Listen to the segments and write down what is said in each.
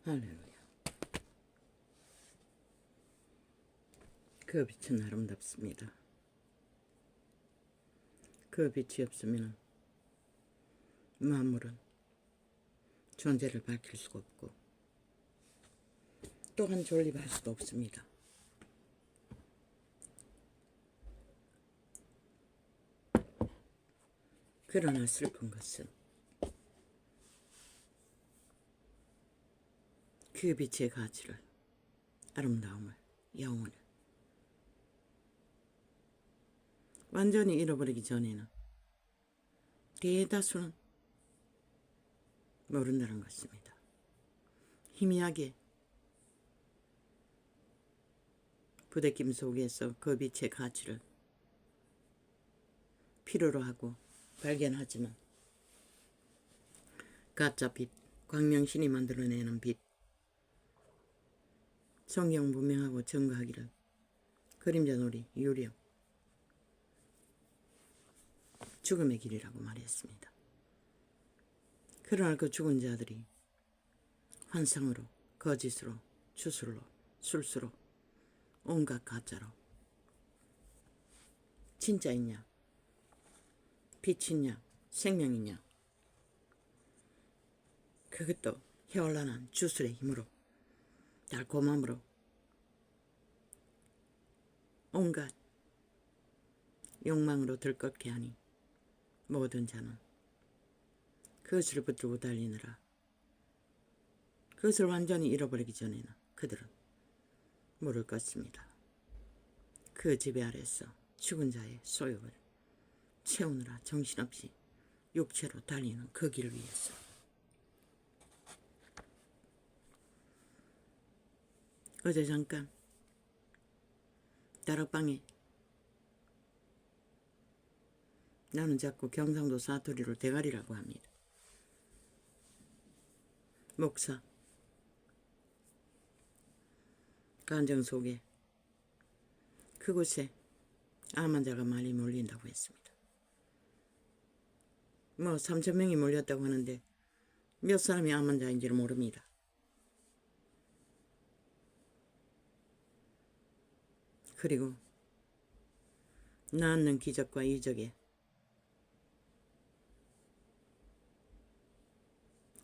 할렐루야. 그 빛은 아름답습니다. 그 빛이 없으면 만물은 존재를 밝힐 수가 없고 또한 존립할 수도 없습니다. 그러나 슬픈 것은 그 빛의 가치를, 아름다움을, 영혼을 완전히 잃어버리기 전에는 대다수는 모른다는 것입니다. 희미하게 부대낌 속에서 그 빛의 가치를 필요로 하고 발견하지만 가짜 빛, 광명신이 만들어내는 빛, 성경 분명하고 증거하기를 그림자 놀이, 유령, 죽음의 길이라고 말했습니다. 그러나 그 죽은 자들이 환상으로, 거짓으로, 주술로, 술수로, 온갖 가짜로 진짜있냐, 빛이냐, 생명이냐, 그것도 현란한 주술의 힘으로, 달콤함으로 온갖 욕망으로 들끓게 하니 모든 자는 그것을 붙들고 달리느라 그것을 완전히 잃어버리기 전에는 그들은 모를 것입니다. 그 지배 아래서 죽은 자의 소욕을 채우느라 정신없이 육체로 달리는 그 길을 위해서 어제 잠깐 다락방에 나는 자꾸 경상도 사투리로 대가리라고 합니다. 목사 간정 속에 그곳에 암 환자가 많이 몰린다고 했습니다. 3,000명이 몰렸다고 하는데 몇 사람이 암 환자인지를 모릅니다. 그리고 낳는 기적과 이적에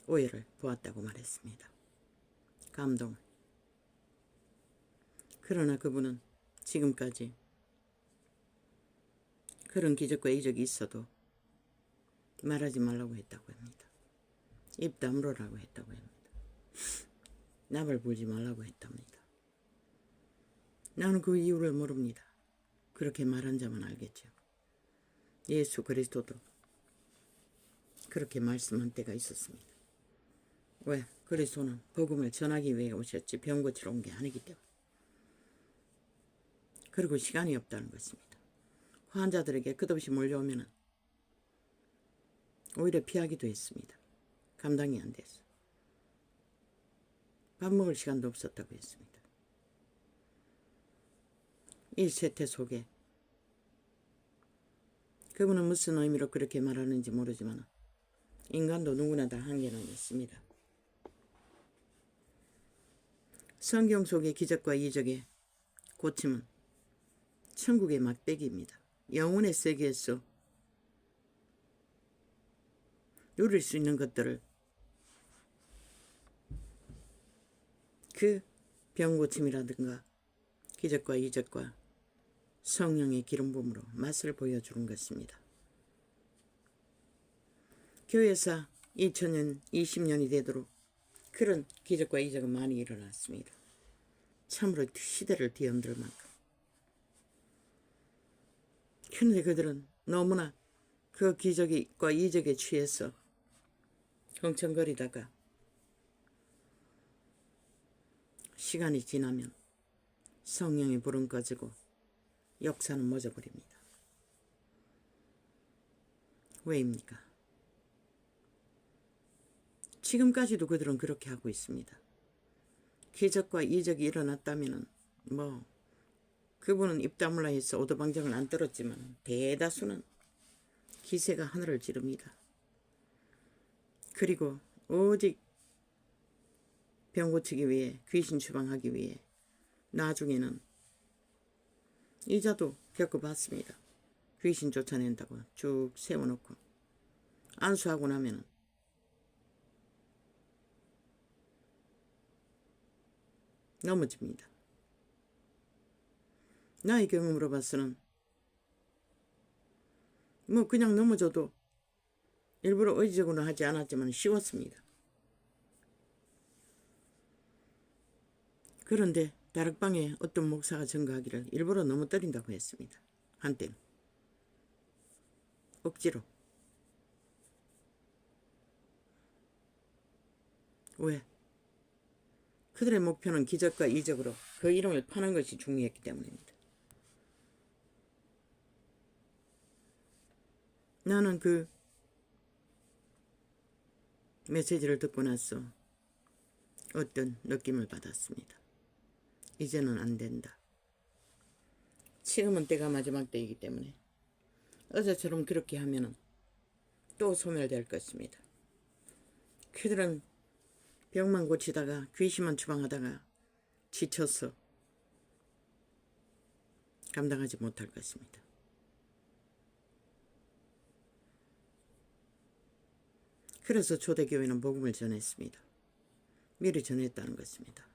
오해를 보았다고 말했습니다. 감동을. 그러나 그분은 지금까지 그런 기적과 이적이 있어도 말하지 말라고 했다고 합니다. 입 다물으라고 했다고 합니다. 납을 불지 말라고 했답니다. 나는 그 이유를 모릅니다. 그렇게 말한 자만 알겠죠. 예수 그리스도도 그렇게 말씀한 때가 있었습니다. 왜? 그리스도는 복음을 전하기 위해 오셨지 병 고치러 온 게 아니기 때문에. 그리고 시간이 없다는 것입니다. 환자들에게 끝없이 몰려오면 오히려 피하기도 했습니다. 감당이 안 돼서. 밥 먹을 시간도 없었다고 했습니다. 이 세태 속에 그분은 무슨 의미로 그렇게 말하는지 모르지만 인간도 누구나 다 한계는 있습니다. 성경 속의 기적과 이적의 고침은 천국의 막대기입니다. 영혼의 세계에서 누릴 수 있는 것들을 그 병고침이라든가 기적과 이적과 성령의 기름 부음으로 맛을 보여주는 것입니다. 교회사 2000년, 20년이 되도록 그런 기적과 이적은 많이 일어났습니다. 참으로 시대를 뒤흔들 만큼. 그런데 그들은 너무나 그 기적과 이적에 취해서 흥청거리다가 시간이 지나면 성령의 불은 꺼지고 역사는 멎어버립니다. 왜입니까? 지금까지도 그들은 그렇게 하고 있습니다. 기적과 이적이 일어났다면 그분은 입 다물라 해서 오도방정을 안 떨었지만 대다수는 기세가 하늘을 찌릅니다. 그리고 오직 병 고치기 위해, 귀신 추방하기 위해 나중에는 이자도 겪어봤습니다. 귀신 쫓아낸다고 쭉 세워놓고 안수하고 나면은 넘어집니다. 나의 경험으로 봐서는 뭐 그냥 넘어져도 일부러 의지적으로 하지 않았지만 쉬웠습니다. 그런데 다락방에 어떤 목사가 증거하기를 일부러 넘어뜨린다고 했습니다. 한때는. 억지로. 왜? 그들의 목표는 기적과 이적으로 그 이름을 파는 것이 중요했기 때문입니다. 나는 그 메시지를 듣고 나서 어떤 느낌을 받았습니다. 이제는 안 된다. 지금은 때가 마지막 때이기 때문에 어제처럼 그렇게 하면은 또 소멸될 것입니다. 그들은 병만 고치다가 귀신만 추방하다가 지쳐서 감당하지 못할 것입니다. 그래서 초대교회는 복음을 전했습니다. 미리 전했다는 것입니다.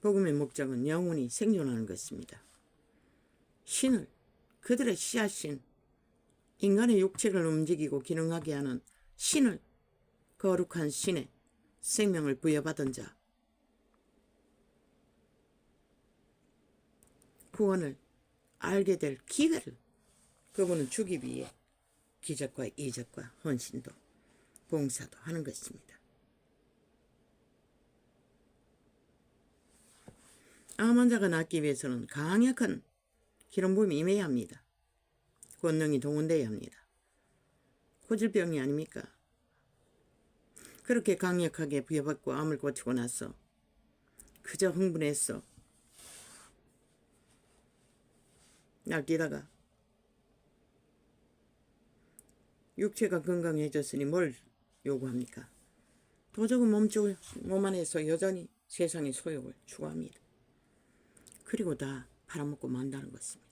복음의 목적은 영혼이 생존하는 것입니다. 신을, 그들의 씨앗신, 인간의 육체를 움직이고 기능하게 하는 신을, 거룩한 신의 생명을 부여받은 자, 구원을 알게 될 기회를 그분은 주기 위해 기적과 이적과 헌신도 봉사도 하는 것입니다. 암 환자가 낫기 위해서는 강력한 기름 부음이 임해야 합니다. 권능이 동원되어야 합니다. 고질병이 아닙니까? 그렇게 강력하게 부여받고 암을 고치고 나서 그저 흥분했어. 날뛰다가 육체가 건강해졌으니 뭘 요구합니까? 도적은 몸 안에서 여전히 세상의 소욕을 추구합니다. 그리고 다 팔아먹고 만다는 것입니다.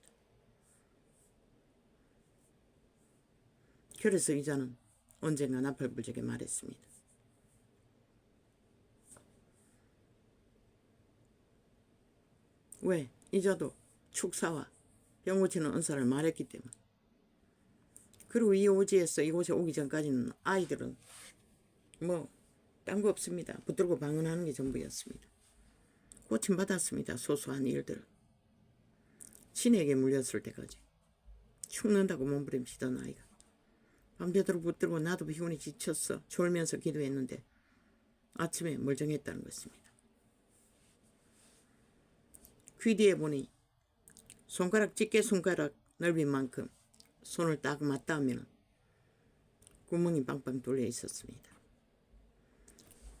그래서 이자는 언젠가 나팔불적에 말했습니다. 왜? 이자도 축사와 병 고치는 은사를 말했기 때문에. 그리고 이 오지에서 이곳에 오기 전까지는 아이들은 뭐 딴 거 없습니다. 붙들고 방언하는 게 전부였습니다. 고침받았습니다. 소소한 일들. 신에게 물렸을 때까지. 죽는다고 몸부림치던 아이가. 밤새도록 붙들고 나도 피곤해 지쳤어. 졸면서 기도했는데 아침에 멀쩡했다는 것입니다. 귀 뒤에 보니 집게 손가락 넓인 만큼 손을 딱 맞닿으면 구멍이 빵빵 뚫려 있었습니다.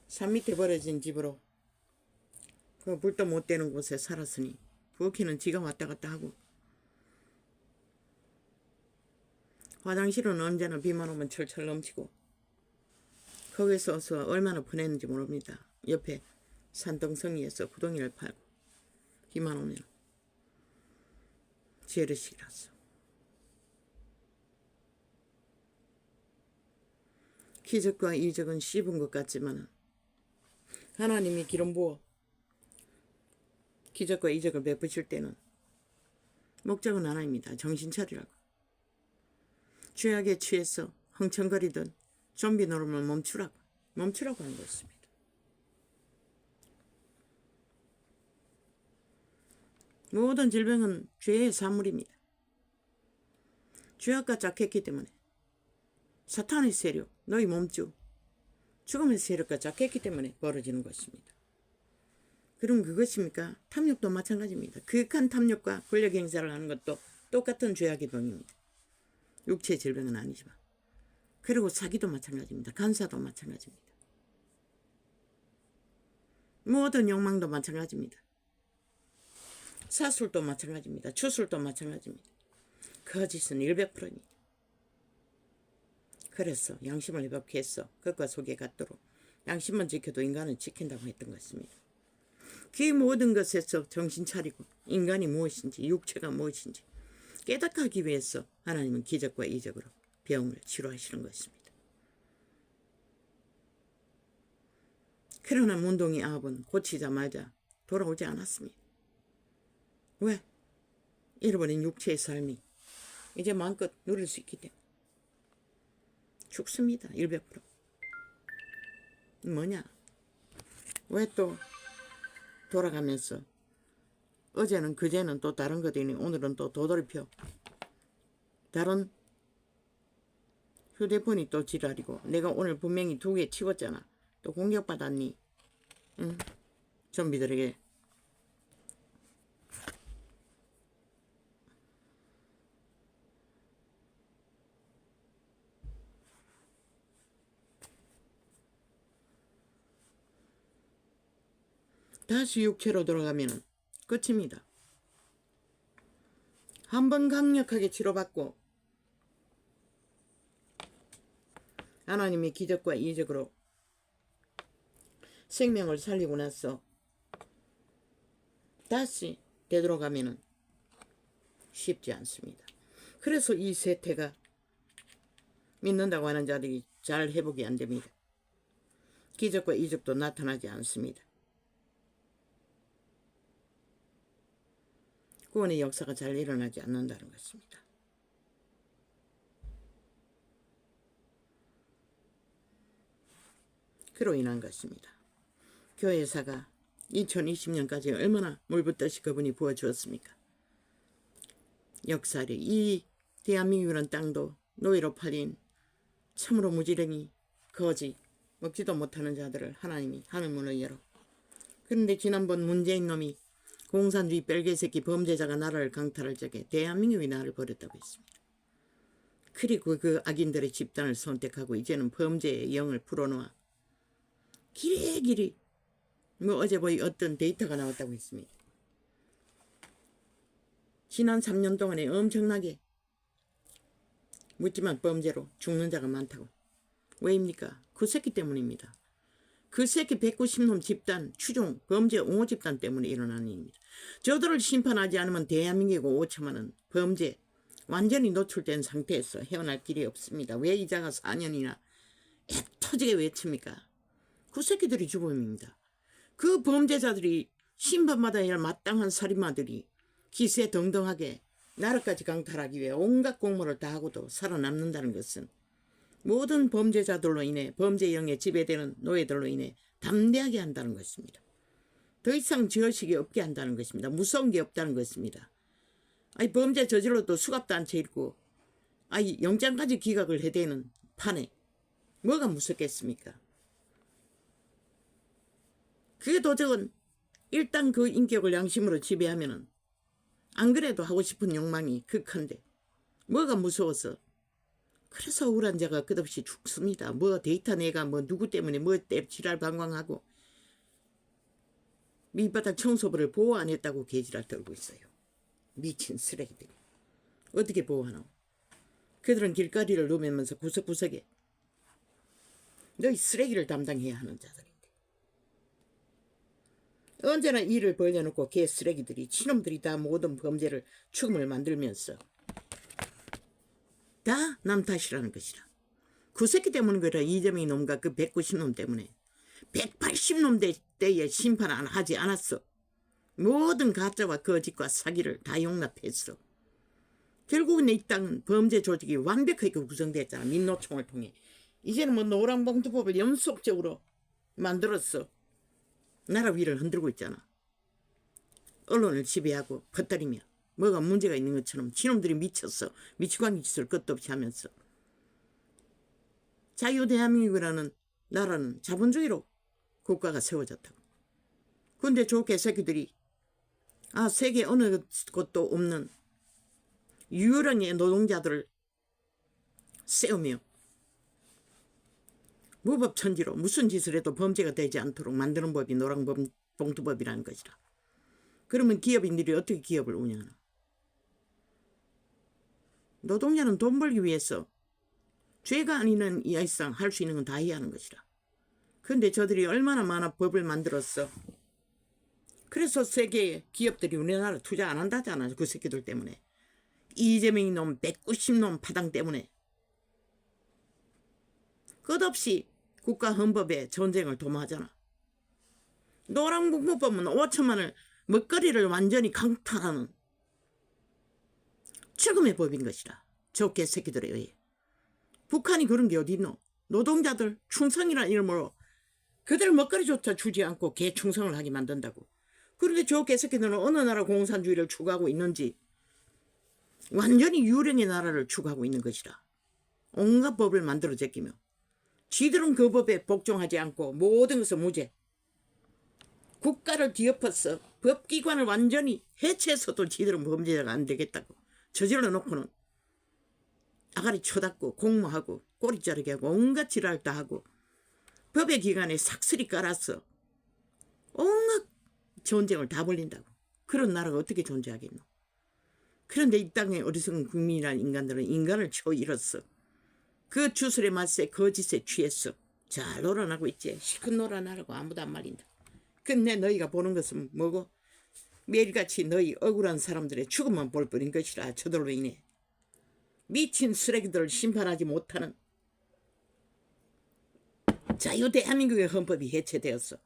산 밑에 버려진 집으로 그 물도 못 대는 곳에 살았으니 부엌에는 지가 왔다 갔다 하고 화장실은 언제나 비만 오면 철철 넘치고 거기서 얼마나 보냈는지 모릅니다. 옆에 산등성이에서 구덩이를 팔고 비만 오면 재래식이라서. 기적과 이적은 씹은 것 같지만 하나님이 기름 부어 기적과 이적을 베푸실 때는 목적은 하나입니다. 정신 차리라고. 죄악에 취해서 흥청거리던 좀비 노름을 멈추라고 하는 것입니다. 모든 질병은 죄의 산물입니다. 죄악과 짝했기 때문에 사탄의 세력, 너희 몸주, 죽음의 세력과 짝했기 때문에 벌어지는 것입니다. 그럼 그것입니까? 탐욕도 마찬가지입니다. 극한 탐욕과 권력 행사를 하는 것도 똑같은 죄악의 병입니다. 육체 질병은 아니지만. 그리고 사기도 마찬가지입니다. 간사도 마찬가지입니다. 모든 욕망도 마찬가지입니다. 사술도 마찬가지입니다. 주술도 마찬가지입니다. 거짓은 100%입니다. 그래서 양심을 회복해서 그것과 속에 갖도록 양심만 지켜도 인간은 지킨다고 했던 것입니다. 그 모든 것에서 정신 차리고 인간이 무엇인지 육체가 무엇인지 깨닫기 위해서 하나님은 기적과 이적으로 병을 치료하시는 것입니다. 그러나 문동이 아합은 고치자마자 돌아오지 않았습니다. 왜? 잃어버린 육체의 삶이 이제 마음껏 누릴 수 있기 때문에 죽습니다. 100%. 뭐냐? 왜 또 돌아가면서 어제는 그제는 또 다른 것이니 오늘은 또 도돌이표 다른 휴대폰이 또 지랄이고 내가 오늘 분명히 2개 치웠잖아. 또 공격받았니? 응? 좀비들에게. 다시 육체로 돌아가면 끝입니다. 한번 강력하게 치료받고 하나님의 기적과 이적으로 생명을 살리고 나서 다시 되돌아가면 쉽지 않습니다. 그래서 이 세태가 믿는다고 하는 자들이 잘 회복이 안 됩니다. 기적과 이적도 나타나지 않습니다. 구원의 역사가 잘 일어나지 않는다는 것입니다. 그로 인한 것입니다. 교회사가 2020년까지 얼마나 물붓듯이 그분이 부어주었습니까? 역사를 이 대한민국이라는 땅도 노예로 팔린 참으로 무지랭이 거지 먹지도 못하는 자들을 하나님이 하늘문을 열어. 그런데 지난번 문재인 놈이 공산주의 뺄개새끼 범죄자가 나라를 강탈할 적에 대한민국이 나를 버렸다고 했습니다. 그리고 그 악인들의 집단을 선택하고 이제는 범죄의 영을 풀어놓아 길이길이 어제 어떤 데이터가 나왔다고 했습니다. 지난 3년 동안에 엄청나게 묻지만 범죄로 죽는 자가 많다고. 왜입니까? 그 새끼 때문입니다. 그 새끼 190놈 집단 추종 범죄 옹호 집단 때문에 일어나는 일입니다. 저들을 심판하지 않으면 대한민국 5천만은 범죄 완전히 노출된 상태에서 헤어날 길이 없습니다. 왜 이자가 4년이나 애터지게 외칩니까? 그 새끼들이 주범입니다. 그 범죄자들이 심판받아야 할 마땅한 살인마들이 기세등등하게 나라까지 강탈하기 위해 온갖 공모를 다 하고도 살아남는다는 것은 모든 범죄자들로 인해 범죄 영에 지배되는 노예들로 인해 담대하게 한다는 것입니다. 더 이상 죄의식이 없게 한다는 것입니다. 무서운 게 없다는 것입니다. 아니 범죄 저질러도 수갑도 안 채있고 아니 영장까지 기각을 해대는 판에 뭐가 무섭겠습니까? 그게 도적은 일단 그 인격을 양심으로 지배하면은 안 그래도 하고 싶은 욕망이 극한데 뭐가 무서워서. 그래서 우울한 자가 끝없이 죽습니다. 뭐 데이터 내가 뭐 누구 때문에 뭐 지랄 방광하고 밑바닥 청소부를 보호 안 했다고 개지랄 떨고 있어요. 미친 쓰레기들. 어떻게 보호하노? 그들은 길거리를 누면서 구석구석에 너희 쓰레기를 담당해야 하는 자들인데 언제나 일을 벌려놓고 개 쓰레기들이 친놈들이 다 모든 범죄를 추금을 만들면서 다 남 탓이라는 것이라. 그 새끼 때문인 거라. 이재명이 놈과 그 190놈 때문에 180놈 때에 심판 안 하지 않았어. 모든 가짜와 거짓과 사기를 다 용납했어. 결국은 이 땅은 범죄 조직이 완벽하게 구성됐잖아. 민노총을 통해. 이제는 뭐 노란봉투법을 연속적으로 만들었어. 나라 위를 흔들고 있잖아. 언론을 지배하고 퍼뜨리며 뭐가 문제가 있는 것처럼 지놈들이 미쳤어. 미치광이 짓을 끝도 없이 하면서. 자유대한민국이라는 나라는 자본주의로 국가가 세워졌다고. 근데 저 개새끼들이 세계 어느 곳도 없는 유령의 노동자들을 세우며 무법천지로 무슨 짓을 해도 범죄가 되지 않도록 만드는 법이 노란봉투법이라는 것이라. 그러면 기업인들이 어떻게 기업을 운영하나? 노동자는 돈 벌기 위해서 죄가 아니는 이하이상 할 수 있는 건 다 해야 하는 것이라. 근데 저들이 얼마나 많은 법을 만들었어. 그래서 세계 기업들이 우리나라 투자 안 한다잖아. 그 새끼들 때문에. 이재명이 놈 190놈 파당 때문에. 끝없이 국가헌법에 전쟁을 도모하잖아. 노란국무법은 5천만을 먹거리를 완전히 강탈하는 죽음의 법인 것이라. 저 개새끼들에 의해. 북한이 그런 게 어디 있노? 노동자들 충성이라는 이름으로 그들 먹거리조차 주지 않고 개 충성을 하게 만든다고. 그런데 저 개새끼들은 어느 나라 공산주의를 추구하고 있는지 완전히 유령의 나라를 추구하고 있는 것이라. 온갖 법을 만들어 제끼며 지들은 그 법에 복종하지 않고 모든 것을 무죄. 국가를 뒤엎어서 법기관을 완전히 해체해서도 지들은 범죄자가 안 되겠다고 저질러 놓고는 아가리 쳐닫고 공모하고 꼬리 자르게 하고 온갖 지랄 다 하고 법의 기관에 삭슬이 깔았어. 온갖 전쟁을 다 벌린다고. 그런 나라가 어떻게 존재하겠노. 그런데 이 땅에 어리석은 국민이라는 인간들은 인간을 쳐 잃었어. 그 주술의 맛에 거짓에 취했어. 잘 놀아나고 있지. 실컷 놀아나라고 아무도 안 말린다. 근데 너희가 보는 것은 뭐고? 매일같이 너희 억울한 사람들의 죽음만 볼 뿐인 것이라. 저들로 인해 미친 쓰레기들을 심판하지 못하는 자유 대한민국의 헌법이 해체되었어.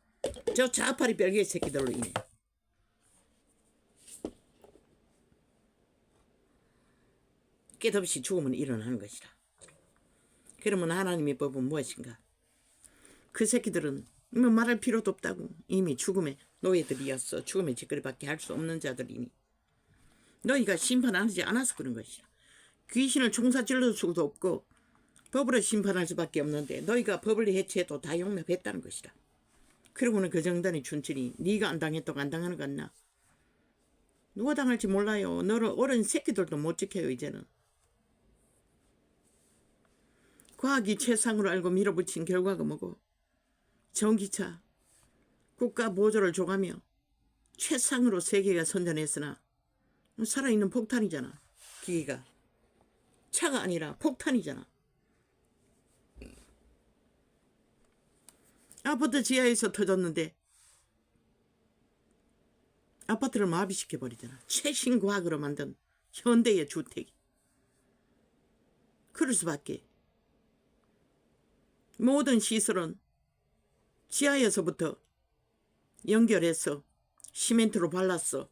저 좌파리 별개 새끼들로 인해. 끝없이 죽음은 일어나는 것이라. 그러면 하나님의 법은 무엇인가? 그 새끼들은 뭐 말할 필요도 없다고. 이미 죽음의 노예들이었어. 죽음의 짓거리밖에 할 수 없는 자들이니. 너희가 심판하지 않아서 그런 것이야. 귀신을 총사질러 수도 없고 법으로 심판할 수밖에 없는데 너희가 법을 해체해도 다 용납했다는 것이라. 그러고는 그 정단이 춘천이 네가 안 당했다고 안 당하는 것 같나? 누가 당할지 몰라요. 너를 어른 새끼들도 못 지켜요. 이제는. 과학이 최상으로 알고 밀어붙인 결과가 뭐고? 전기차, 국가 보조를 줘가며 최상으로 세계가 선전했으나 살아있는 폭탄이잖아. 기계가. 차가 아니라 폭탄이잖아. 아파트 지하에서 터졌는데 아파트를 마비시켜버리잖아. 최신 과학으로 만든 현대의 주택이. 그럴 수밖에. 모든 시설은 지하에서부터 연결해서 시멘트로 발랐어.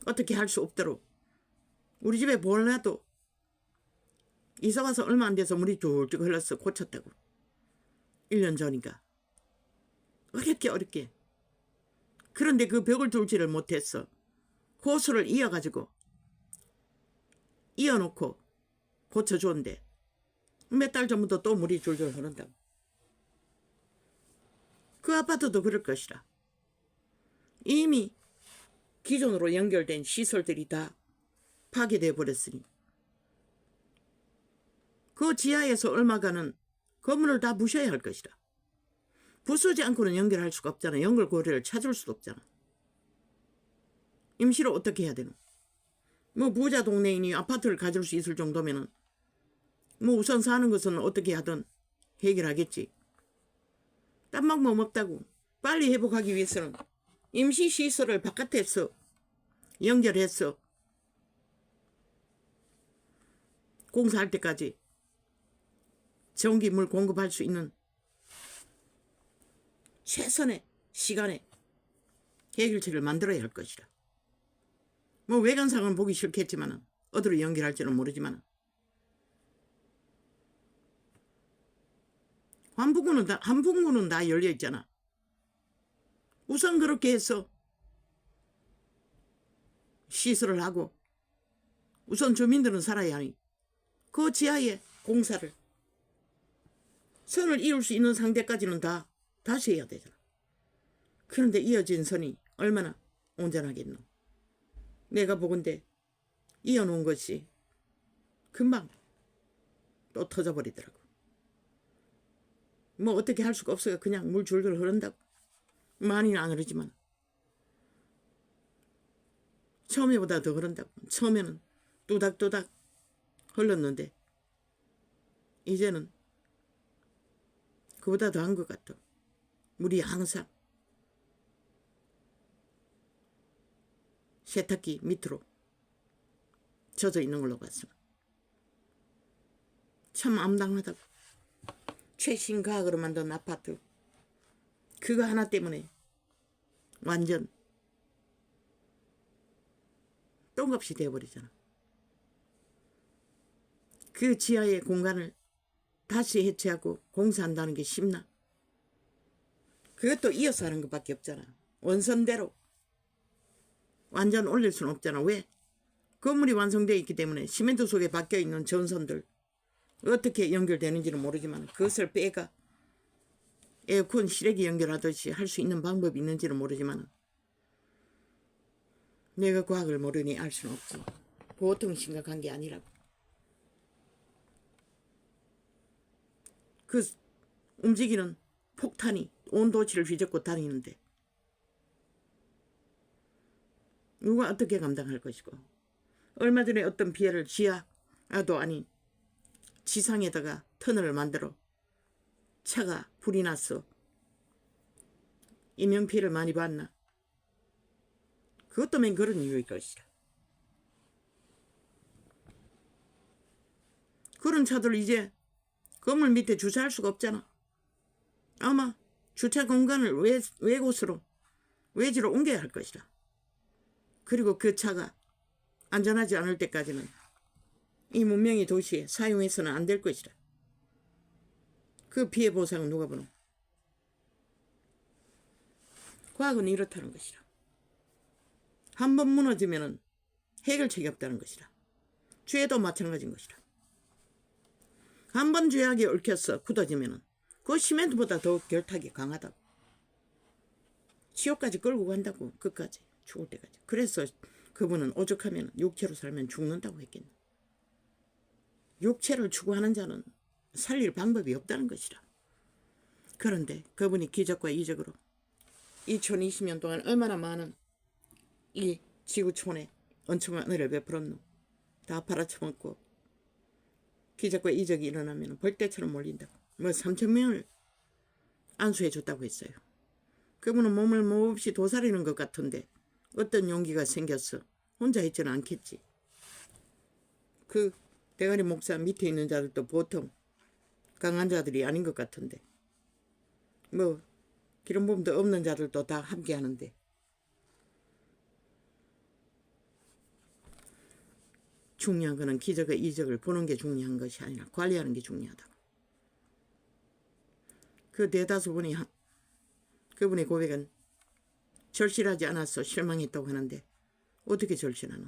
어떻게 할 수 없도록. 우리 집에 몰라도 이사와서 얼마 안 돼서 물이 쫄쫄 흘렀어. 고쳤다고. 1년 전인가. 어렵게. 그런데 그 벽을 뚫지를 못했어. 호수를 이어가지고 이어놓고 고쳐줬는데 몇 달 전부터 또 물이 줄줄 흐른다고. 그 아파트도 그럴 것이라. 이미 기존으로 연결된 시설들이 다 파괴되어 버렸으니 그 지하에서 얼마가는 건물을 다 부셔야 할 것이라. 부수지 않고는 연결할 수가 없잖아. 연결고리를 찾을 수도 없잖아. 임시로 어떻게 해야 되노? 뭐 부자 동네이니 아파트를 가질 수 있을 정도면은 뭐 우선 사는 것은 어떻게 하든 해결하겠지. 딴 방법 없다고. 빨리 회복하기 위해서는 임시시설을 바깥에서 연결해서 공사할 때까지 전기 물 공급할 수 있는 최선의 시간에 해결책을 만들어야 할 것이라. 뭐 외관상은 보기 싫겠지만 어디로 연결할지는 모르지만 한풍구는 다 열려 있잖아. 우선 그렇게 해서 시설을 하고 우선 주민들은 살아야 하니 그 지하에 공사를 선을 이을 수 있는 상태까지는 다 다시 해야 되잖아. 그런데 이어진 선이 얼마나 온전하겠노. 내가 보건대 이어놓은 것이 금방 또 터져버리더라고. 뭐 어떻게 할 수가 없어요. 그냥 물 줄줄 흐른다고. 많이는 안 흐르지만 처음에보다 더 흐른다고. 처음에는 뚜닥뚜닥 흘렀는데 이제는 그보다 더한 것 같아. 물이 항상 세탁기 밑으로 젖어 있는 걸로 봤어. 참 암담하다고. 최신 과학으로 만든 아파트. 그거 하나 때문에 완전 똥값이 되어버리잖아. 그 지하의 공간을 다시 해체하고 공사한다는 게 쉽나? 그것도 이어서 하는 것밖에 없잖아. 원선대로 완전 올릴 수는 없잖아. 왜? 건물이 완성되어 있기 때문에 시멘트 속에 박혀있는 전선들 어떻게 연결되는지는 모르지만 그것을 빼가 에어컨 실외기 연결하듯이 할 수 있는 방법이 있는지는 모르지만 내가 과학을 모르니 알 수는 없지. 보통 심각한 게 아니라고. 그 움직이는 폭탄이 온 도시를 휘젓고 다니는데 누가 어떻게 감당할 것이고, 얼마 전에 어떤 피해를 지하도 아닌 지상에다가 터널을 만들어 차가 불이 났어. 인명피해를 많이 봤나? 그것 때문에 그런 이유일 것이다. 그런 차들 이제 건물 밑에 주차할 수가 없잖아. 아마 주차 공간을 외곳으로 외지로 옮겨야 할 것이다. 그리고 그 차가 안전하지 않을 때까지는 이 문명의 도시에 사용해서는 안 될 것이다. 그 피해 보상은 누가 보노? 과학은 이렇다는 것이다. 한 번 무너지면 해결책이 없다는 것이다. 죄도 마찬가지인 것이다. 한 번 죄악이 얽혀서 굳어지면 그 시멘트보다 더욱 결탁이 강하다고. 지옥까지 끌고 간다고. 끝까지 죽을 때까지. 그래서 그분은 오죽하면 육체로 살면 죽는다고 했겠네. 육체를 추구하는 자는 살릴 방법이 없다는 것이다. 그런데 그분이 기적과 이적으로 2020년 동안 얼마나 많은 이 지구촌에 엄청난 은혜를 베풀었노. 다 팔아쳐먹고 기적과 이적이 일어나면 벌떼처럼 몰린다고. 3,000명을 안수해 줬다고 했어요. 그분은 몸을 몹시 도사리는 것 같은데 어떤 용기가 생겼어. 혼자 했지는 않겠지. 그 대가리 목사 밑에 있는 자들도 보통 강한 자들이 아닌 것 같은데 기름 부음도 없는 자들도 다 함께 하는데 중요한 거는 기적과 이적을 보는 게 중요한 것이 아니라 관리하는 게 중요하다고. 그 대다수 분이 그분의 고백은 절실하지 않아서 실망했다고 하는데 어떻게 절실하노?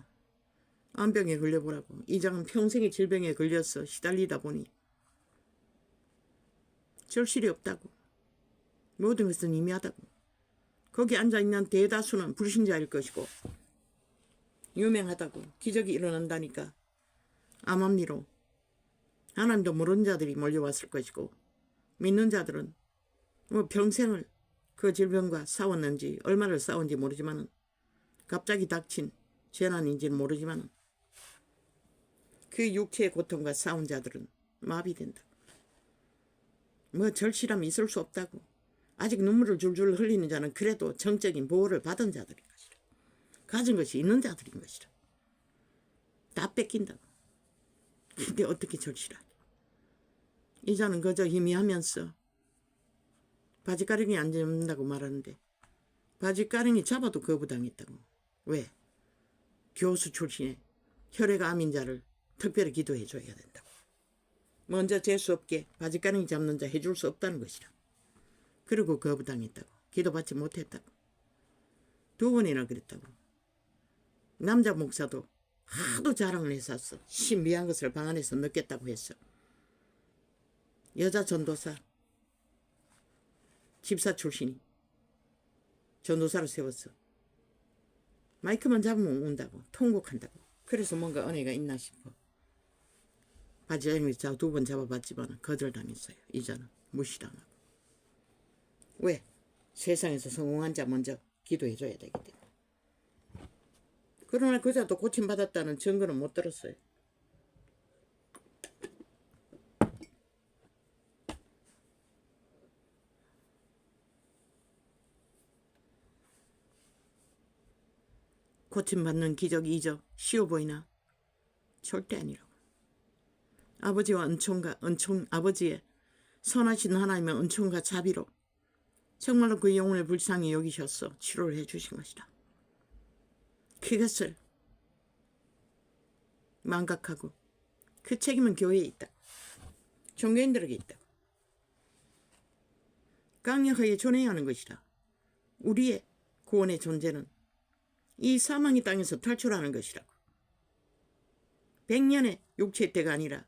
암병에 걸려보라고. 이장은 평생의 질병에 걸려서 시달리다 보니 절실이 없다고. 모든 것은 미미하다고. 거기 앉아있는 대다수는 불신자일 것이고 유명하다고. 기적이 일어난다니까 암암리로 하나님도 모르는 자들이 몰려왔을 것이고 믿는 자들은 평생을 그 질병과 싸웠는지 얼마를 싸운지 모르지만 갑자기 닥친 재난인지는 모르지만 그 육체의 고통과 싸운 자들은 마비된다. 절실함이 있을 수 없다고. 아직 눈물을 줄줄 흘리는 자는 그래도 정적인 보호를 받은 자들인 것이다. 가진 것이 있는 자들인 것이다. 다 뺏긴다고. 근데 어떻게 절실하냐. 이 자는 그저 희미하면서 바지가랑이 안 잡는다고 말하는데 바지가랑이 잡아도 거부당했다고. 왜? 교수 출신의 혈액암인 자를 특별히 기도해 줘야 된다고. 먼저 재수 없게 바지가랑이 잡는 자 해줄 수 없다는 것이다. 그리고 거부당했다고. 기도받지 못했다고. 2번이나 그랬다고. 남자 목사도 하도 자랑을 했었어. 신비한 것을 방 안에서 느꼈다고 했어. 여자 전도사 집사 출신이 전도사를 세웠어. 마이크만 잡으면 운다고. 통곡한다고. 그래서 뭔가 은혜가 있나 싶어. 바지가랑이 2번 잡아봤지만 거절당했어요. 이자는 무시당하고. 왜? 세상에서 성공한 자 먼저 기도해줘야 되기 때문에. 그러나 그 자도 고침받았다는 증거는 못 들었어요. 고침받는 기적이 이적 쉬워 보이나? 절대 아니라고. 아버지와 아버지의 선하신 하나님의 은총과 자비로 정말로 그 영혼을 불쌍히 여기셔서 치료를 해주신 것이다. 그것을 망각하고 그 책임은 교회에 있다. 종교인들에게 있다. 강력하게 전해야 하는 것이다. 우리의 구원의 존재는 이 사망의 땅에서 탈출하는 것이라고. 100년의 육체의 때가 아니라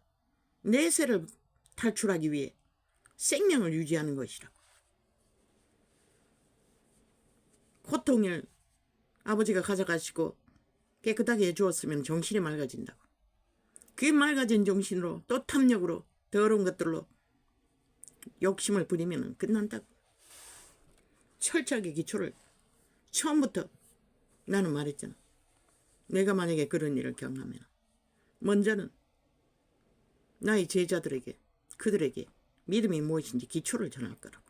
내세를 탈출하기 위해 생명을 유지하는 것이라고. 고통을 아버지가 가져가시고 깨끗하게 해주었으면 정신이 맑아진다고. 그 맑아진 정신으로 또 탐욕으로 더러운 것들로 욕심을 부리면 끝난다고. 철저하게 기초를 처음부터 나는 말했잖아. 내가 만약에 그런 일을 경험하면 먼저는 나의 제자들에게 그들에게 믿음이 무엇인지 기초를 전할 거라고.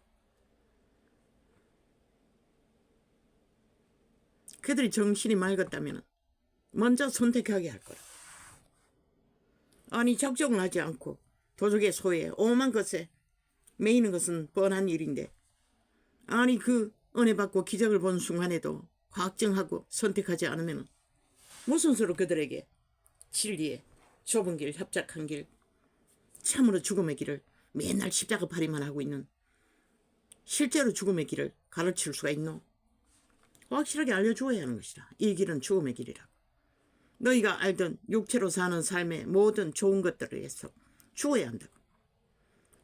그들이 정신이 맑았다면 먼저 선택하게 할 거라고. 아니 작정을 하지 않고 도적의 소에 오만 것에 매이는 것은 뻔한 일인데 아니 그 은혜 받고 기적을 본 순간에도 확정하고 선택하지 않으면 무슨 수로 그들에게 진리의 좁은 길, 협착한 길, 참으로 죽음의 길을 맨날 십자가팔이만 하고 있는 실제로 죽음의 길을 가르칠 수가 있노? 확실하게 알려주어야 하는 것이다. 이 길은 죽음의 길이라고. 너희가 알던 육체로 사는 삶의 모든 좋은 것들을 위해서 죽어야 한다고.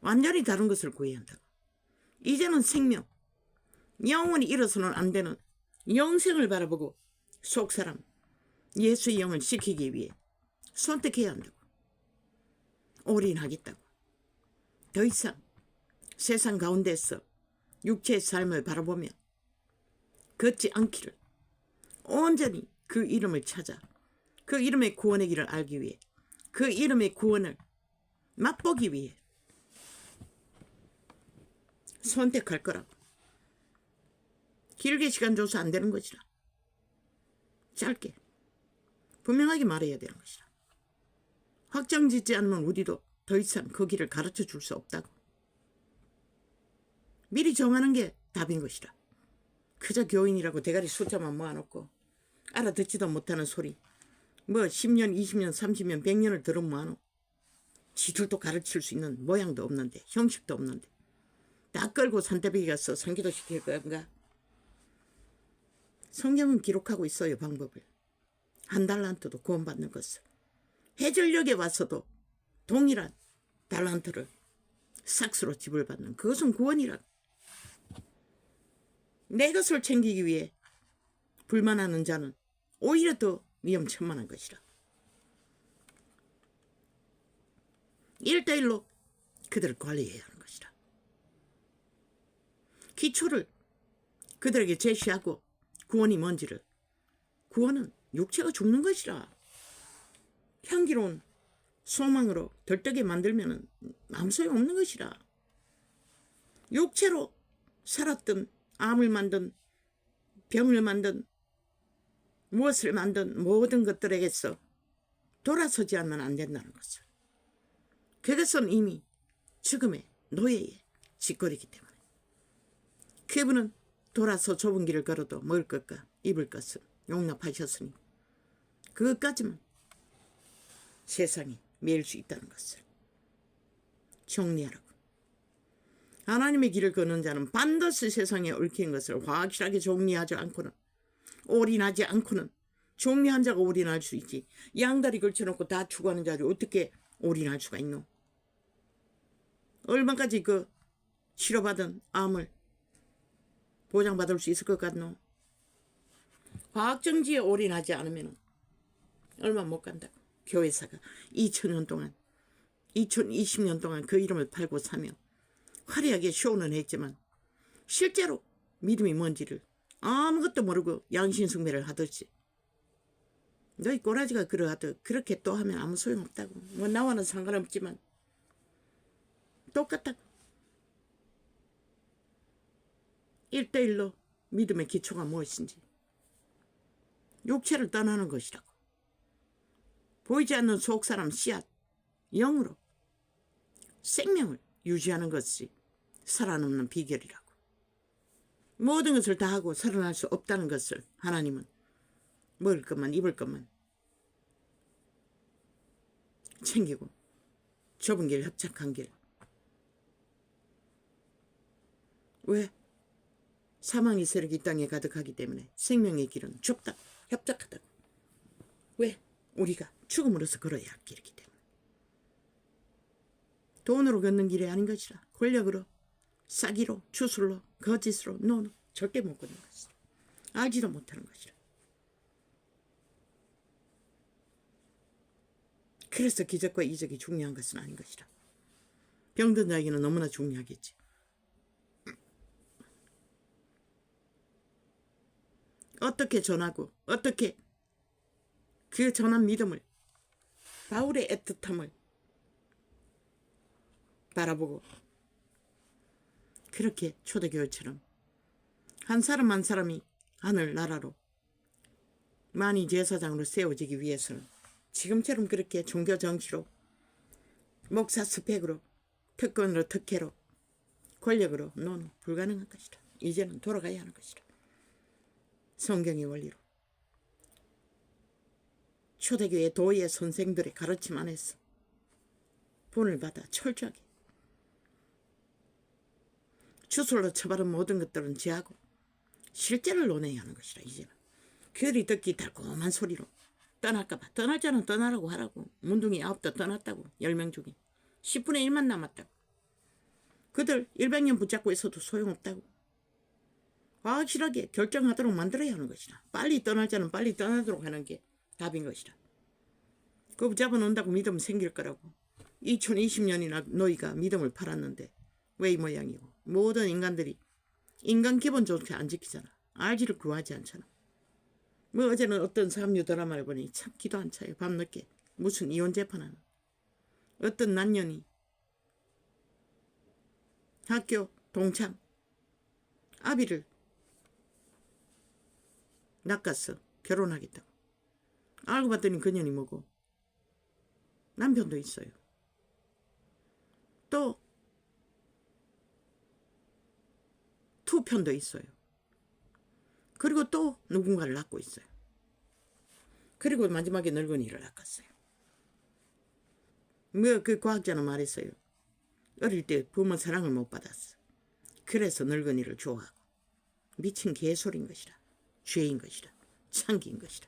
완전히 다른 것을 구해야 한다고. 이제는 생명, 영원히 잃어서는 안 되는 영생을 바라보고 속사람, 예수의 영을 지키기 위해 선택해야 한다고. 올인하겠다고. 더 이상 세상 가운데서 육체의 삶을 바라보며 걷지 않기를 온전히 그 이름을 찾아 그 이름의 구원의 길을 알기 위해 그 이름의 구원을 맛보기 위해 선택할 거라고. 길게 시간 줘서 안 되는 것이라. 짧게 분명하게 말해야 되는 것이라. 확정 짓지 않으면 우리도 더 이상 그 길을 가르쳐 줄 수 없다고. 미리 정하는 게 답인 것이라. 그저 교인이라고 대가리 숫자만 모아놓고 알아듣지도 못하는 소리 뭐 10년, 20년, 30년, 100년을 들으면 뭐하노? 지들도 가르칠 수 있는 모양도 없는데 형식도 없는데 다 끌고 산더미기 가서 선기도 시킬 건가? 성경은 기록하고 있어요. 방법을. 한 달란트도 구원받는 것을. 해질녘에 와서도 동일한 달란트를 삭스로 집을 받는 그것은 구원이라. 내 것을 챙기기 위해 불만하는 자는 오히려 더 위험천만한 것이라. 1:1로 그들을 관리해야 하는 것이라. 기초를 그들에게 제시하고 구원이 뭔지를. 구원은 육체가 죽는 것이라. 향기로운 소망으로 들뜨게 만들면 아무 소용없는 것이라. 육체로 살았던 암을 만든 병을 만든 무엇을 만든 모든 것들에게서 돌아서지 않으면 안 된다는 것을. 그것은 이미 죽음의 노예의 짓거리이기 때문에 그분은 돌아서 좁은 길을 걸어도 먹을 것과 입을 것을 용납하셨으니 그것까지만 세상에 매일 수 있다는 것을 정리하라고. 하나님의 길을 걷는 자는 반드시 세상에 얽힌 것을 확실하게 정리하지 않고는 올인하지 않고는 정리한 자가 올인할 수 있지. 양다리 걸쳐놓고 다 추구하는 자를 어떻게 올인할 수가 있노? 얼마까지 그 치료받은 암을 보장받을 수 있을 것 같노? 과학정지에 올인하지 않으면 얼마 못 간다고. 교회사가 2000년 동안 2020년 동안 그 이름을 팔고 사며 화려하게 쇼는 했지만 실제로 믿음이 뭔지를 아무것도 모르고 양신숭배를 하듯이 너희 꼬라지가 그러하듯 그렇게 또 하면 아무 소용없다고. 뭐 나와는 상관없지만 똑같다고. 1:1로 믿음의 기초가 무엇인지 육체를 떠나는 것이라고. 보이지 않는 속사람 씨앗 영으로 생명을 유지하는 것이 살아남는 비결이라고. 모든 것을 다 하고 살아날 수 없다는 것을 하나님은 먹을 것만 입을 것만 챙기고 좁은 길 협착한 길. 왜? 사망의 세력이 이 땅에 가득하기 때문에 생명의 길은 좁다, 협착하다고. 왜? 우리가 죽음으로써 걸어야 할 길이기 때문에. 돈으로 걷는 길이 아닌 것이라. 권력으로, 사기로, 주술로, 거짓으로, 노노 절대 못 걷는 것이라. 알지도 못하는 것이라. 그래서 기적과 이적이 중요한 것은 아닌 것이라. 병든 자에게는 너무나 중요하겠지. 어떻게 전하고 어떻게 그 전한 믿음을, 바울의 애틋함을 바라보고 그렇게 초대교회처럼 한 사람 한 사람이 하늘나라로 만인 제사장으로 세워지기 위해서는 지금처럼 그렇게 종교 정치로, 목사 스펙으로, 특권으로, 특혜로, 권력으로 노노 불가능한 것이라. 이제는 돌아가야 하는 것이라. 성경의 원리로 초대교회 도의 선생들의 가르침 안에서 본을 받아 철저하게 주술로 처바른 모든 것들은 제하고 실제를 논해야 하는 것이라. 이제는 그들이 듣기 달콤한 소리로 떠날까봐, 떠날 자는 떠나라고 하라고. 문둥이 9도 떠났다고. 10명 중에 10분의 1만 남았다고. 그들 100년 붙잡고 있어도 소용없다고. 확실하게 결정하도록 만들어야 하는 것이라. 빨리 떠날 자는 빨리 떠나도록 하는 게 답인 것이라. 그 붙잡아 놓는다고 믿음 생길 거라고. 2020년이나 너희가 믿음을 팔았는데 왜 이 모양이고. 모든 인간들이 인간 기본 조건을 안 지키잖아. 알지를 구하지 않잖아. 뭐 어제는 어떤 삼류 드라마를 보니 참 기도 안 차요. 밤늦게 무슨 이혼 재판하는 어떤 남녀이 학교 동창 아비를 낚았어. 결혼하겠다고. 알고 봤더니 그년이 뭐고 남편도 있어요. 또 투편도 있어요. 그리고 또 누군가를 낳고 있어요. 그리고 마지막에 늙은이를 낳았어요. 뭐 그 과학자는 말했어요. 어릴 때 부모 사랑을 못 받았어. 그래서 늙은이를 좋아하고. 미친 개소리인 것이라. 죄인 것이라. 창기인 것이라.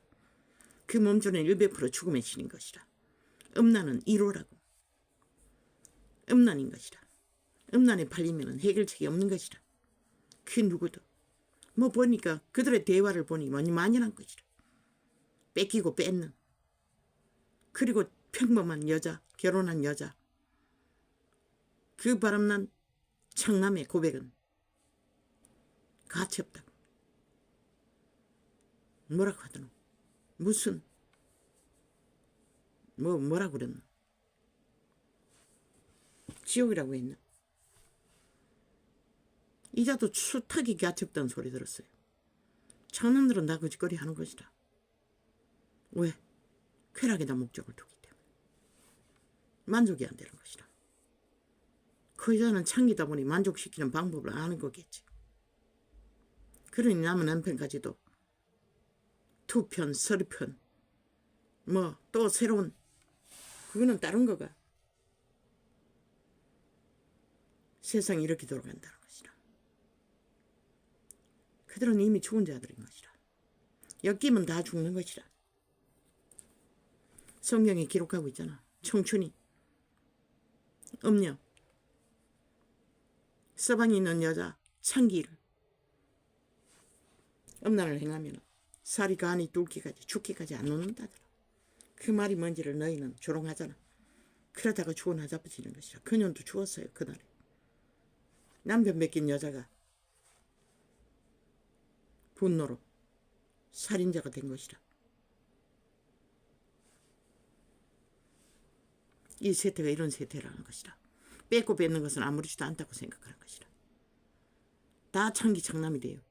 그 몸존은 100% 죽음의 신인 것이라. 음란은 1호라고. 음란인 것이라. 음란에 팔리면 해결책이 없는 것이라. 그 누구도. 뭐 보니까 그들의 대화를 보니 많이 만연한 것이라. 뺏기고 뺏는. 그리고 평범한 여자, 결혼한 여자. 그 바람난 청남의 고백은 가치 없다고. 뭐라고 하더노? 무슨 뭐라고 그랬나? 지옥이라고 했나? 이자도 수탉이 가치 없다는 소리 들었어요. 청남들은 다 거짓거리 하는 것이다. 왜? 쾌락에다 목적을 두기 때문에. 만족이 안 되는 것이다. 그 여자는 창기다 보니 만족시키는 방법을 아는 거겠지. 그러니 남은 남편까지도 2편, 30편 뭐 또 새로운 그거는 다른 거가. 세상이 이렇게 돌아간다는 것이라. 그들은 이미 죽은 자들인 것이라. 엮이면 다 죽는 것이라. 성경에 기록하고 있잖아. 청춘이 음녀 서방이 있는 여자 창기를 음란을 행하면 살이 간이 뚫기까지 죽기까지 안 놓는다더라. 그 말이 뭔지를 너희는 조롱하잖아. 그러다가 죽어나 잡혀지는 것이라. 그년도 죽었어요. 그날에. 남편 뺏긴 여자가 분노로 살인자가 된 것이라. 이 세태가 이런 세태라는 것이라. 뺏고 뺏는 것은 아무렇지도 않다고 생각하는 것이라. 다 창기 창남이 돼요.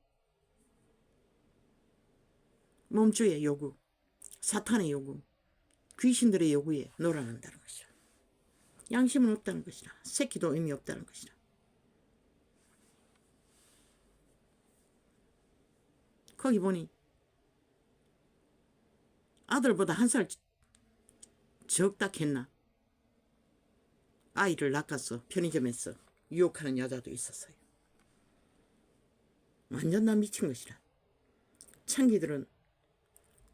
몸주의 요구, 사탄의 요구, 귀신들의 요구에 놀아난다는 것이라. 양심은 없다는 것이라. 새끼도 의미 없다는 것이라. 거기 보니 아들보다 1살 적다 했나? 아이를 낚아서 편의점에서 유혹하는 여자도 있었어요. 완전 나 미친 것이라. 창기들은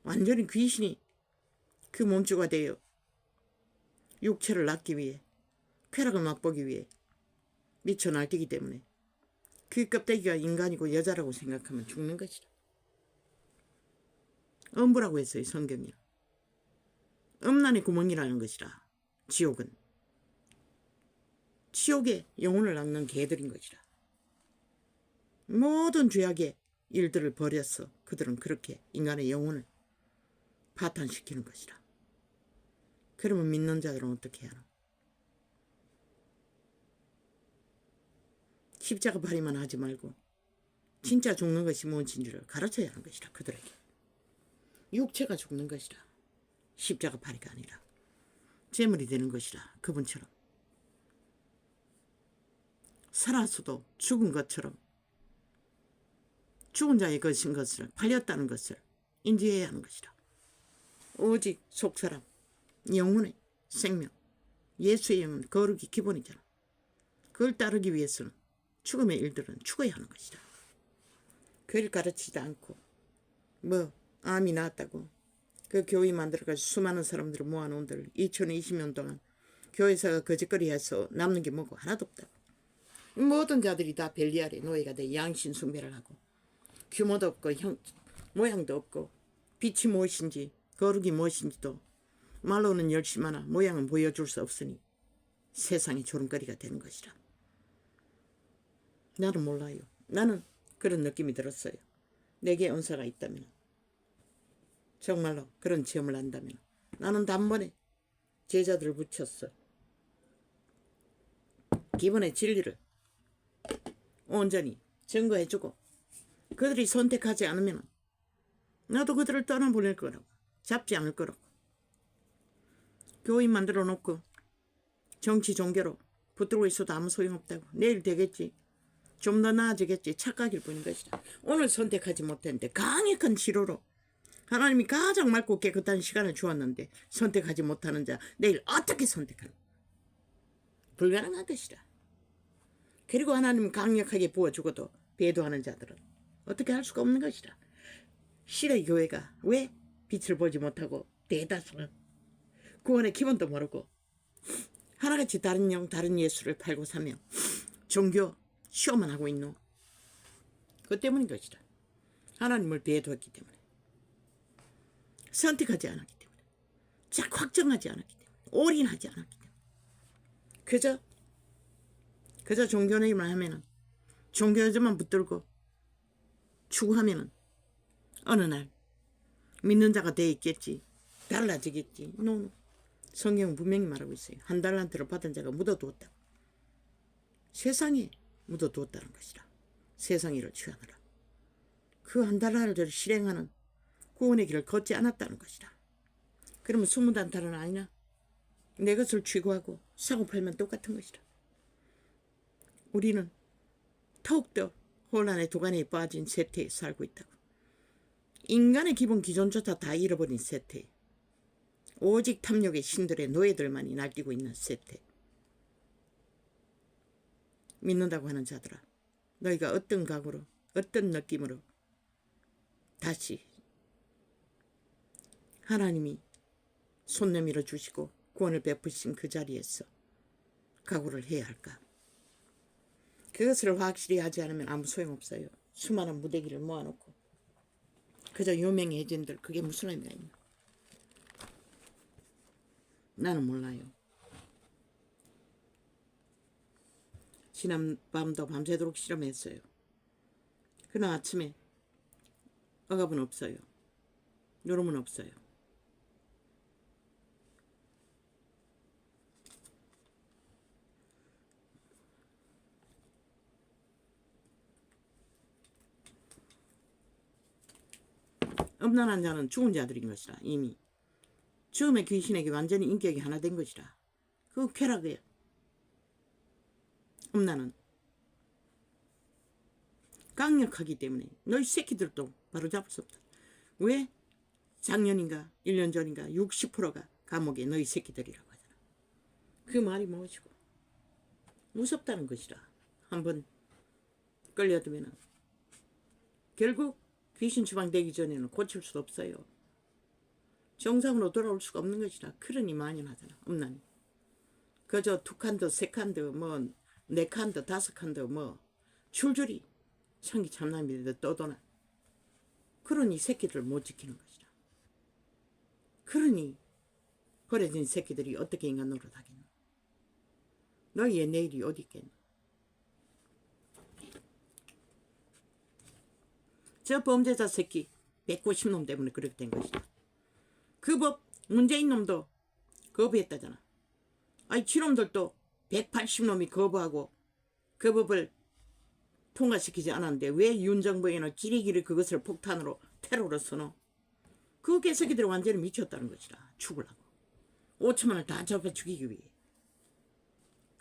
완전히 귀신이 그 몸주가 되어 육체를 낳기 위해, 쾌락을 맛보기 위해 미쳐 날뛰기 때문에 그 껍데기가 인간이고 여자라고 생각하면 죽는 것이라. 엄부라고 했어요, 성경이. 음란의 구멍이라는 것이라. 지옥은 지옥에 영혼을 낚는 개들인 것이라. 모든 죄악의 일들을 벌여서 그들은 그렇게 인간의 영혼을 파탄시키는 것이라. 그러면 믿는 자들은 어떻게 하나? 십자가 발이만 하지 말고 진짜 죽는 것이 뭔지를 가르쳐야 하는 것이라. 그들에게 육체가 죽는 것이라. 십자가 발이가 아니라 제물이 되는 것이라. 그분처럼 살아서도 죽은 것처럼 죽은 자의 것인 것을 팔렸다는 것을 인지해야 하는 것이라. 오직 속사람, 영혼의 생명, 예수의 영은 거룩이 기본이잖아. 그걸 따르기 위해서는 죽음의 일들은 죽어야 하는 것이라. 그걸 가르치지 않고 암이 나았다고 그 교회 만들어가지고 수많은 사람들을 모아놓은들 2020년 동안 교회사가 거짓거리해서 남는 게 뭐고 하나도 없다고. 모든 자들이 다 벨리알의 노예가 돼 양신 숭배를 하고 규모도 없고 모양도 없고 빛이 무엇인지 거룩이 무엇인지도 말로는 열심하나 모양은 보여줄 수 없으니 세상의 조롱거리가 되는 것이라. 나는 몰라요. 나는 그런 느낌이 들었어요. 내게 은사가 있다면, 정말로 그런 체험을 한다면 나는 단번에 제자들을 붙였어. 기본의 진리를 온전히 증거해주고 그들이 선택하지 않으면 나도 그들을 떠나보낼 거라고. 잡지 않을 거라고. 교인 만들어 놓고 정치 종교로 붙들고 있어도 아무 소용없다고. 내일 되겠지. 좀 더 나아지겠지. 착각일 뿐인 것이다. 오늘 선택하지 못했는데 강력한 치료로 하나님이 가장 맑고 깨끗한 시간을 주었는데 선택하지 못하는 자 내일 어떻게 선택하는? 불가능한 것이다. 그리고 하나님 강력하게 부어주고도 배도하는 자들은 어떻게 할 수가 없는 것이다. 실의 교회가 왜 빛을 보지 못하고 대다수는 구원의 기본도 모르고 하나같이 다른 영 다른 예수를 팔고 사며 종교 시험만 하고 있노? 그 때문인 것이다. 하나님을 배도했기 때문에, 선택하지 않았기 때문에, 짝 확정하지 않았기 때문에, 올인하지 않았기 때문에, 그저 종교의 일만 하면은, 종교에만 붙들고 추구하면은 어느 날 믿는 자가 돼 있겠지. 달라지겠지. 노. 성경은 분명히 말하고 있어요. 한 달란트를 받은 자가 묻어두었다. 세상에 묻어두었다는 것이라. 세상 일을 취하느라. 그 한 달란트를 실행하는 구원의 길을 걷지 않았다는 것이라. 그러면 20단타는 아니나? 내 것을 취구하고 사고 팔면 똑같은 것이라. 우리는 더욱더 혼란의 도가니에 빠진 세태에 살고 있다고. 인간의 기본 기존조차 다 잃어버린 세태. 오직 탐욕의 신들의 노예들만이 날뛰고 있는 세태. 믿는다고 하는 자들아, 너희가 어떤 각오로 어떤 느낌으로 다시 하나님이 손 내밀어 주시고 구원을 베푸신 그 자리에서 각오를 해야 할까? 그것을 확실히 하지 않으면 아무 소용없어요. 수많은 무대기를 모아놓고 그저 유명해진들 그게 무슨 의미가 있나? 나는 몰라요. 지난 밤도 밤새도록 실험했어요. 그날 아침에 억압은 없어요. 요름은 없어요. 음란한 자는 죽은 자들인 것이라. 이미 처음에 귀신에게 완전히 인격이 하나 된 것이라. 그거 쾌락이에요. 음란은 강력하기 때문에 너희 새끼들도 바로잡을 수 없다. 왜? 작년인가 1년 전인가 60%가 감옥에 너희 새끼들이라고 하잖아. 그 말이 무엇이고 무섭다는 것이라. 한번 끌려들면 결국 귀신 추방되기 전에는 고칠 수 없어요. 정상으로 돌아올 수가 없는 것이라. 그러니 만연하잖아. 음란이. 그저 2칸도 3칸도 뭐 4칸도 5칸도 뭐 줄줄이 천기 참남이들 떠도나. 그러니 새끼들 못 지키는 것이라. 그러니 버려진 새끼들이 어떻게 인간 노릇하겠노. 너희의 내일이 어디 있겠노. 저 범죄자 새끼 190놈 때문에 그렇게 된 것이다. 그 법 문재인 놈도 거부했다잖아. 아니 지놈들도 180놈이 거부하고 그 법을 통과시키지 않았는데 왜 윤정부에는 길이길이 그것을 폭탄으로 테러로 써놓. 그 개새끼들이 완전히 미쳤다는 것이라. 죽으려고 5천만 원을 다 잡아 죽이기 위해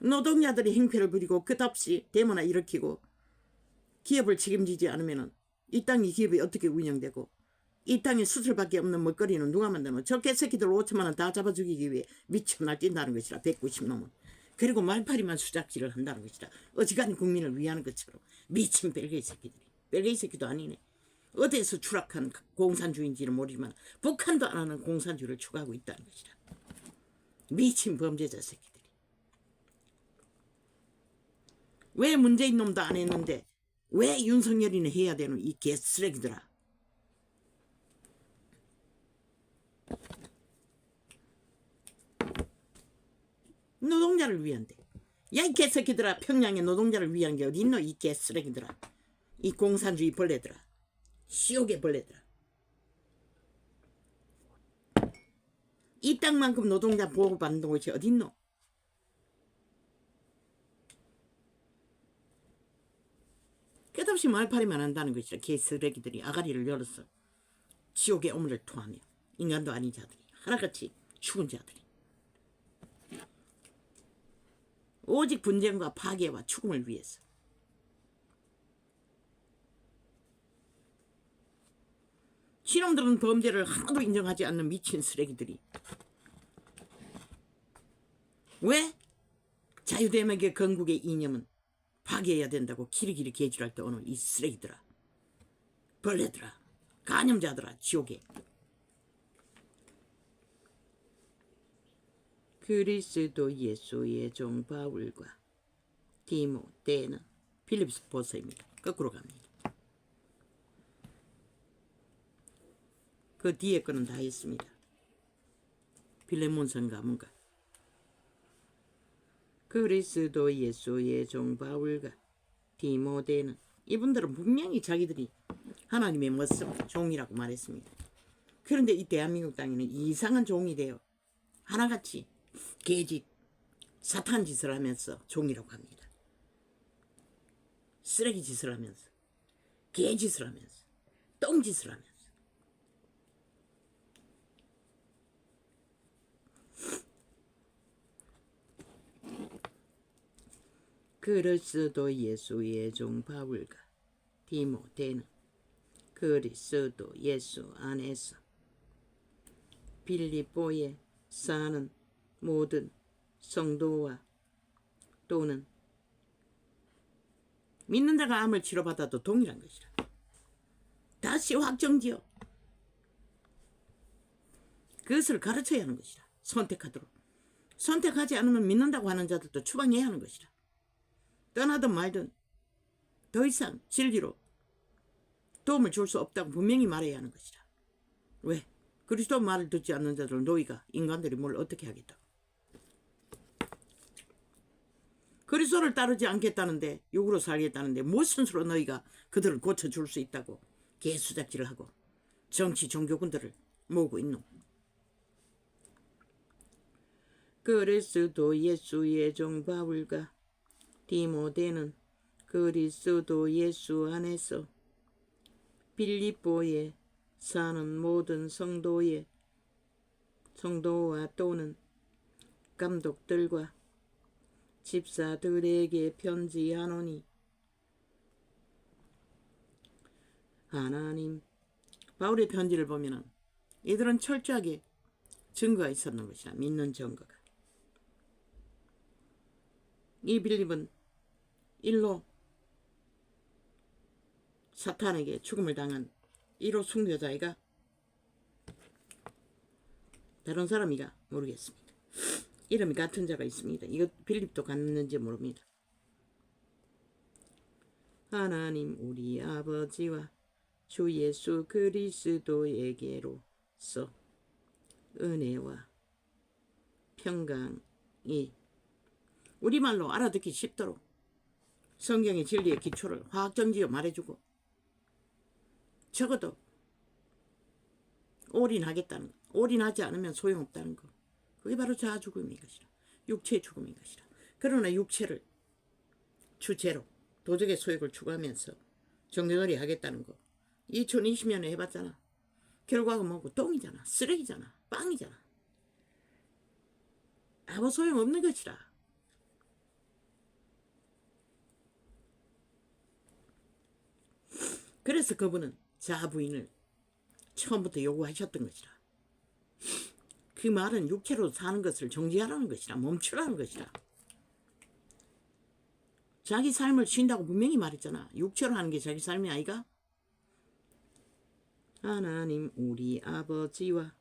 노동자들이 행패를 부리고 끝없이 데모나 일으키고 기업을 책임지지 않으면 이 땅의 기업이 어떻게 운영되고 이 땅에 수술밖에 없는 먹거리는 누가 만드노. 저 개새끼들 5천만 원 다 잡아 죽이기 위해 미쳐 날뛴다는 것이라. 190놈은. 그리고 말파리만 수작질을 한다는 것이라. 어지간히 국민을 위하는 것처럼. 미친 벨게이 새끼들이. 벨게이 새끼도 아니네. 어디에서 추락한 공산주의인지는 모르지만 북한도 안 하는 공산주의를 추구하고 있다는 것이라. 미친 범죄자 새끼들이. 왜 문재인 놈도 안 했는데 왜 윤석열이는 해야 되는 이 개쓰레기들아. 노동자를 위한데. 야 이 개새끼들아. 평양의 노동자를 위한 게 어디 있노. 이 개쓰레기들아. 이 공산주의 벌레들아. 시옥의 벌레들아. 이 땅만큼 노동자 보호받는 곳이 어디 있노. 끝없이 말파리만 한다는 것이라. 개쓰레기들이 아가리를 열었어. 지옥의 오물을 토하며 인간도 아닌 자들이 하나같이 죽은 자들이 오직 분쟁과 파괴와 죽음을 위해서. 신놈들은 범죄를 하나도 인정하지 않는 미친 쓰레기들이 왜 자유대명의 건국의 이념은 파괴해야 된다고 기리기리 개질할 때 오는 이 쓰레기들아. 벌레들아. 간염자들아. 지옥에. 그리스도 예수의 종 바울과 디모데는 빌립스 보서입니다. 거꾸로 갑니다. 그 뒤에 거는 다 했습니다. 빌레몬서인가 뭔가. 그리스도 예수의 종 바울과 디모데는 이분들은 분명히 자기들이 하나님의 모습 종이라고 말했습니다. 그런데 이 대한민국 땅에는 이상한 종이 돼요. 하나같이 개짓 사탄 짓을 하면서 종이라고 합니다. 쓰레기 짓을 하면서 개짓을 하면서 똥짓을 하면서 그리스도 예수의 종 바울과 디모데는 그리스도 예수 안에서 빌립보에 사는 모든 성도와 또는 믿는 자가 암을 치료받아도 동일한 것이라. 다시 확정지어 그것을 가르쳐야 하는 것이라. 선택하도록. 선택하지 않으면 믿는다고 하는 자들도 추방해야 하는 것이라. 떠나든 말든 더 이상 진리로 도움을 줄 수 없다고 분명히 말해야 하는 것이라. 왜? 그리스도 말을 듣지 않는 자들은 너희가 인간들이 뭘 어떻게 하겠다고. 그리스도를 따르지 않겠다는데 육으로 살겠다는데 무슨 수로 너희가 그들을 고쳐줄 수 있다고 개수작질을 하고 정치 종교군들을 모으고 있노. 그리스도 예수의 종 바울과 디모데는 그리스도 예수 안에서 빌립보에 사는 모든 성도와 또는 감독들과 집사들에게 편지하노니 하나님. 바울의 편지를 보면은 이들은 철저하게 증거가 있었는 것이라, 믿는 증거가. 이 빌립은 일로 사탄에게 죽음을 당한 1호 순교자이가 다른 사람이가 모르겠습니다. 이름이 같은 자가 있습니다. 이거 빌립도 갔는지 모릅니다. 하나님 우리 아버지와 주 예수 그리스도에게로서 은혜와 평강이, 우리말로 알아듣기 쉽도록 성경의 진리의 기초를 화학정지어 말해주고 적어도 올인하겠다는 거, 올인하지 않으면 소용없다는 거, 그게 바로 자아 죽음인 것이라, 육체의 죽음인 것이라. 그러나 육체를 주제로 도적의 소욕을 추구하면서 정교놀이 하겠다는 거 2020년에 해봤잖아. 결과가 뭐고? 똥이잖아, 쓰레기잖아, 빵이잖아. 아무 소용없는 것이라. 그래서 그분은 자아 부인을 처음부터 요구하셨던 것이라. 그 말은 육체로 사는 것을 정지하라는 것이라, 멈추라는 것이라. 자기 삶을 쉰다고 분명히 말했잖아. 육체로 하는 게 자기 삶이 아이가? 하나님 우리 아버지와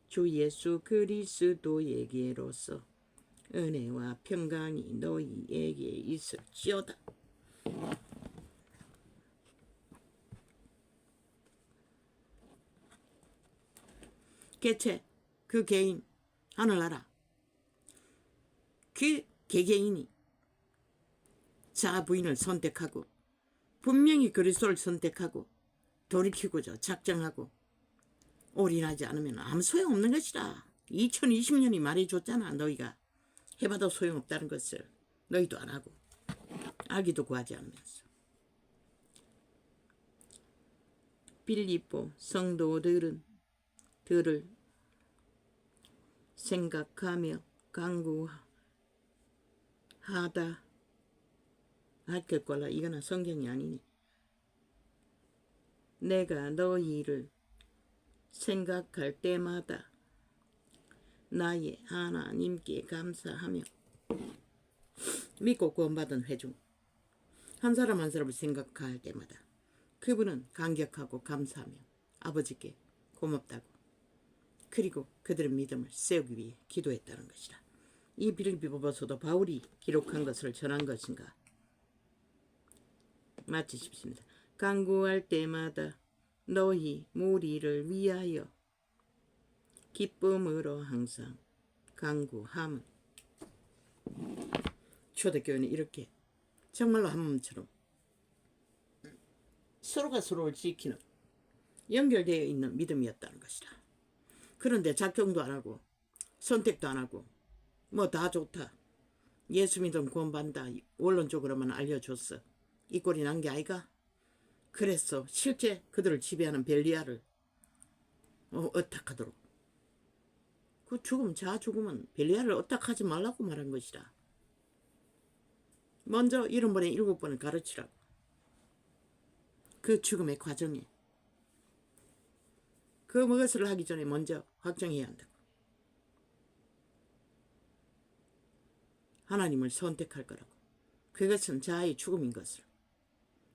주 예수 그리스도에게로서 은혜와 평강이 너희에게 있을지어다. 개체, 그 개인, 하늘나라, 그 개개인이 자아 부인을 선택하고 분명히 그리스도를 선택하고 돌이키고자 작정하고 올인하지 않으면 아무 소용없는 것이다. 2020년이 말해줬잖아. 너희가 해봐도 소용없다는 것을. 너희도 안 하고 아기도 구하지 않으면서. 빌립보 성도들은 들을 생각하며 강구하다 할겠거라. 이거는 성경이 아니니. 내가 너희를 생각할 때마다 나의 하나님께 감사하며, 믿고 구원받은 회중 한 사람 한 사람을 생각할 때마다 그분은 감격하고 감사하며 아버지께 고맙다고, 그리고 그들의 믿음을 세우기 위해 기도했다는 것이라. 이 빌립보서도 바울이 기록한 것을 전한 것인가? 마치 싶습니다. 간구할 때마다 너희 무리를 위하여 기쁨으로 항상 간구함은. 초대교회는 이렇게 정말로 한 몸처럼 서로가 서로를 지키는 연결되어 있는 믿음이었다는 것이다. 그런데 작정도 안 하고 선택도 안 하고 뭐 다 좋다, 예수 믿음 구원받는다, 원론적으로만 알려줬어, 이 꼴이 난 게 아이가? 그래서 실제 그들을 지배하는 벨리알을 어탁하도록, 그 죽음, 자아 죽음은 벨리알을 어탁하지 말라고 말한 것이라. 먼저 70번에 7번을 가르치라고. 그 죽음의 과정에 그 무엇을 하기 전에 먼저 확정해야 한다고. 하나님을 선택할 거라고. 그것은 자아의 죽음인 것을,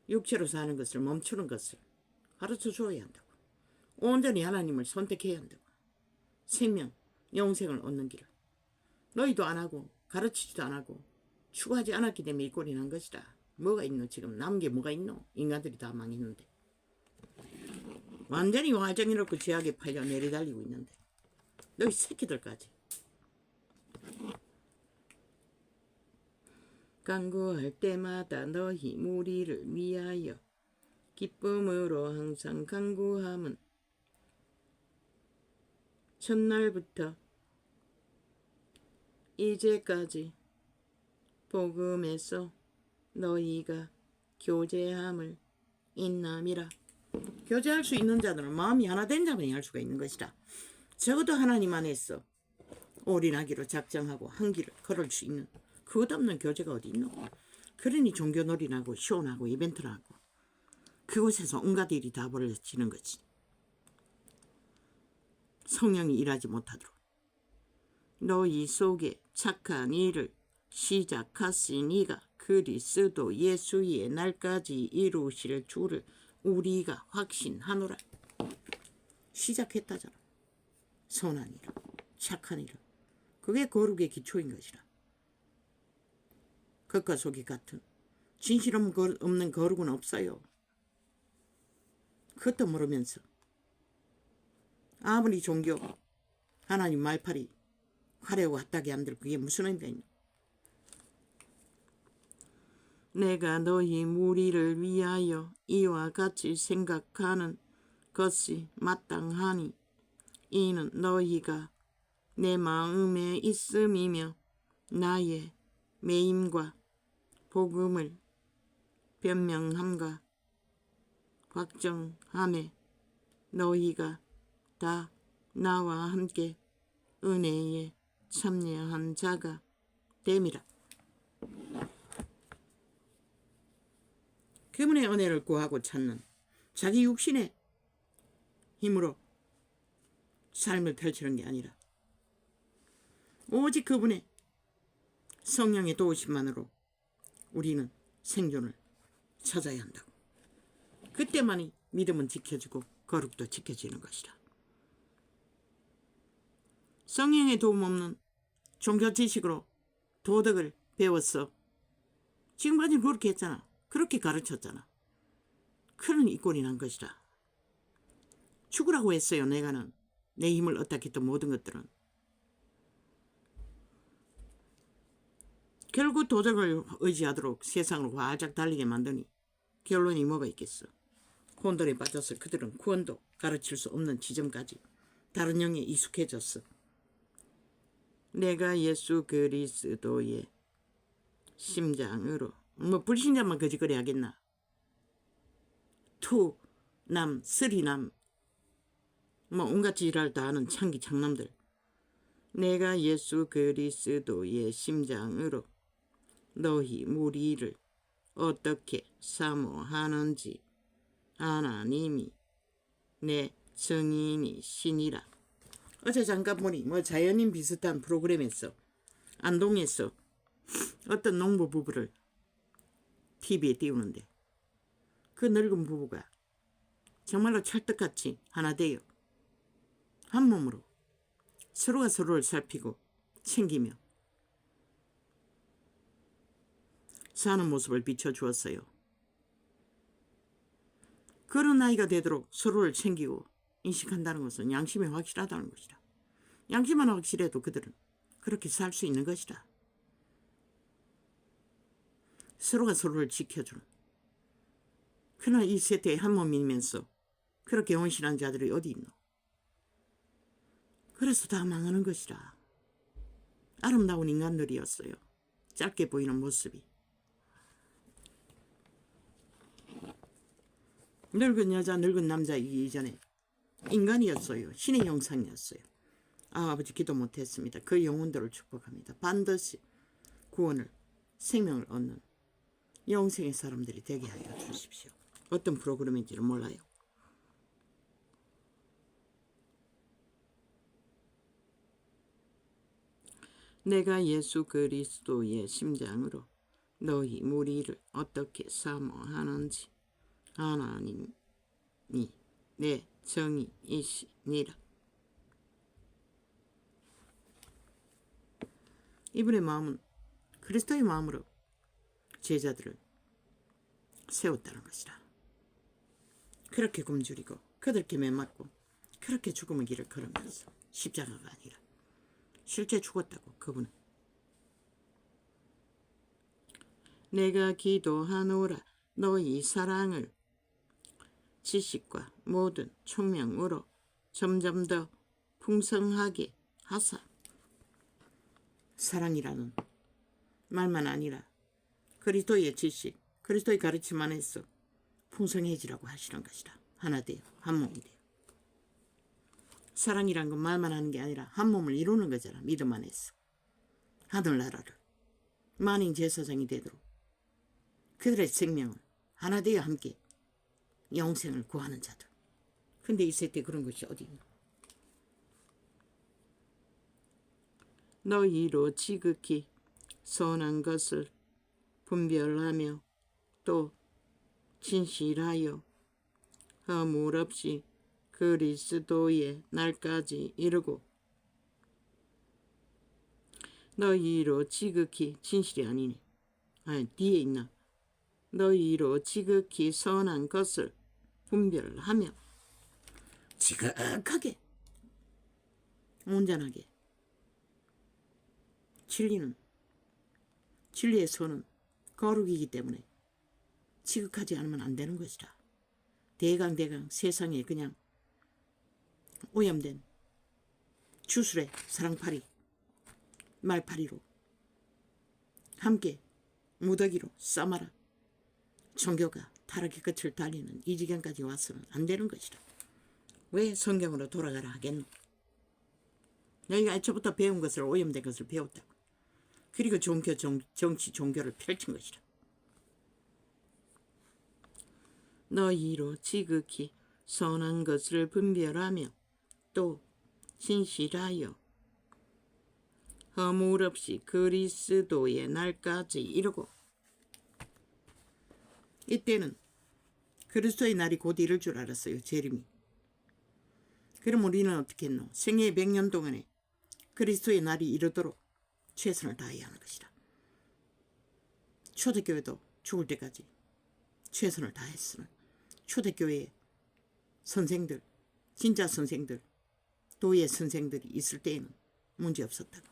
육체로 사는 것을 멈추는 것을 가르쳐 줘야 한다고. 온전히 하나님을 선택해야 한다고. 생명, 영생을 얻는 길을. 너희도 안 하고 가르치지도 안 하고 추구하지 않았기 때문에 이 꼴이 난 것이다. 뭐가 있노? 지금 남은 게 뭐가 있노? 인간들이 다 망했는데. 완전히 화정이롭고 죄악에 팔려 내리달리고 있는데 너희 새끼들까지. 간구할 때마다 너희 무리를 위하여 기쁨으로 항상 간구함은 첫날부터 이제까지 복음에서 너희가 교제함을 인남이라. 교제할 수 있는 자들은 마음이 하나 된 자만이 할 수가 있는 것이다. 적어도 하나님 안에서 올인하기로 작정하고 한 길을 걸을 수 있는 그것 없는 교제가 어디 있노? 그러니 종교놀이나고 쇼나고 이벤트나고 그곳에서 온갖 일이 다 벌어지는 거지. 성령이 일하지 못하도록 너희 속에 착한 일을 시작하시니가 그리스도 예수의 날까지 이루실 줄을 우리가 확신하노라. 시작했다잖아. 선한 일을, 착한 일을. 그게 거룩의 기초인 것이라. 겉과 속이 같은 진실 없는 거룩은 없어요. 그것도 모르면서 아무리 종교 하나님 말팔이 하려고 왔다게 한들 그게 무슨 의미가 있냐. 내가 너희 무리를 위하여 이와 같이 생각하는 것이 마땅하니 이는 너희가 내 마음에 있음이며 나의 매임과 복음을 변명함과 확정함에 너희가 다 나와 함께 은혜에 참여한 자가 됨이라. 그분의 은혜를 구하고 찾는 자기 육신의 힘으로 삶을 펼치는 게 아니라 오직 그분의 성령의 도우심만으로 우리는 생존을 찾아야 한다고. 그때만이 믿음은 지켜지고 거룩도 지켜지는 것이다. 성령의 도움 없는 종교 지식으로 도덕을 배웠어. 지금까지는 그렇게 했잖아. 그렇게 가르쳤잖아. 그러니 이 꼴이 난 것이다. 죽으라고 했어요. 내가는 내 힘을 얻다 했던 모든 것들은. 결국 도덕을 의지하도록 세상을 활짝 달리게 만드니 결론이 뭐가 있겠어. 혼돈에 빠져서 그들은 구원도 가르칠 수 없는 지점까지 다른 영에 익숙해졌어. 내가 예수 그리스도의 심장으로 불신자만 거짓거리 하겠나. 투, 남, 쓰리남 온갖 지랄 다 하는 창기 창남들. 내가 예수 그리스도의 심장으로 너희 무리를 어떻게 사모하는지 하나님이 내 증인이시니라. 어제 잠깐 보니 자연인 비슷한 프로그램에서 안동에서 어떤 농부 부부를 TV에 띄우는데 그 늙은 부부가 정말로 찰떡같이 하나 되어 한 몸으로 서로가 서로를 살피고 챙기며 사는 모습을 비춰주었어요. 그런 나이가 되도록 서로를 챙기고 인식한다는 것은 양심이 확실하다는 것이다. 양심만 확실해도 그들은 그렇게 살 수 있는 것이다. 서로가 서로를 지켜주는. 그러나 이 세대에 한 몸이면서 그렇게 헌신한 자들이 어디 있노? 그래서 다 망하는 것이라. 아름다운 인간들이었어요. 짧게 보이는 모습이. 늙은 여자, 늙은 남자이기 이전에 인간이었어요. 신의 형상이었어요. 아버지 기도 못했습니다. 그 영혼들을 축복합니다. 반드시 구원을, 생명을 얻는 영생의 사람들이 되게 하여 주십시오. 어떤 프로그램인지는 몰라요. 내가 예수 그리스도의 심장으로 너희 무리를 어떻게 사모하는지 하나님이 내 정의이시니라. 이분의 마음은 그리스도의 마음으로 제자들을 세웠다는 것이다. 그렇게 굶주리고 그들께 매맞고 그렇게 죽음의 길을 걸으면서 십자가가 아니라 실제 죽었다고. 그분은 내가 기도하노라 너희 사랑을 지식과 모든 총명으로 점점 더 풍성하게 하사. 사랑이라는 말만 아니라 그리스도의 지식, 그리스도의 가르침 안에서 풍성해지라고 하시는 것이다. 하나 돼요. 한 몸이 돼요. 사랑이란 건 말만 하는 게 아니라 한 몸을 이루는 거잖아. 믿음 안에서. 하늘나라를 만인 제사장이 되도록 그들의 생명을 하나 되어 함께 영생을 구하는 자들. 근데 이 세대 그런 것이 어디 있나? 너희로 지극히 선한 것을 분별하며 또 진실하여 허물 없이 그리스도의 날까지 이르고. 너희로 지극히 진실이 아니네. 아니 뒤에 있나? 너희로 지극히 선한 것을 분별하며 지극하게 온전하게 진리의 선은 거룩이기 때문에 지극하지 않으면 안 되는 것이다. 대강 세상에 그냥 오염된 주술의 사랑팔이 말팔이로 함께 무더기로 싸마라 종교가 타락의 끝을 달리는 이 지경까지 와서는 안 되는 것이다. 왜 성경으로 돌아가라 하겠노? 너희가 애초부터 배운 것을 오염된 것을 배웠다. 그리고 정치 종교를 펼친 것이다. 너희로 지극히 선한 것을 분별하며 또 진실하여 허물 없이 그리스도의 날까지 이르고. 이때는 그리스도의 날이 곧 이를 줄 알았어요. 재림이. 그럼 우리는 어떻게 했노? 생애의 100년 동안에 그리스도의 날이 이르도록 최선을 다해야 하는 것이다. 초대교회도 죽을 때까지 최선을 다했으면 초대교회의 선생들, 진짜 선생들, 도의 선생들이 있을 때에는 문제없었다고.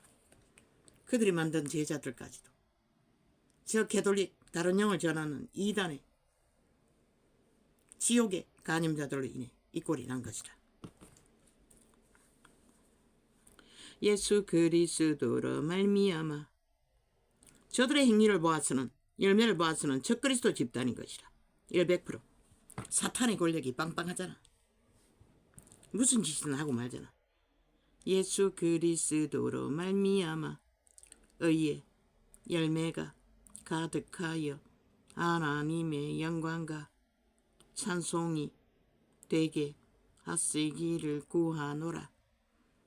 그들이 만든 제자들까지도 저 개돌릭 다른 영을 전하는 이단의 지옥의 간염자들로 인해 이 꼴이 난 것이다. 예수 그리스도로 말미암아 저들의 행위를 보아서는 열매를 보아서는 적그리스도 집단인 것이다. 100% 사탄의 권력이 빵빵하잖아. 무슨 짓이든 하고 말잖아. 예수 그리스도로 말미암아 의의 열매가 가득하여 하나님의 영광과 찬송이 되게 하시기를 구하노라.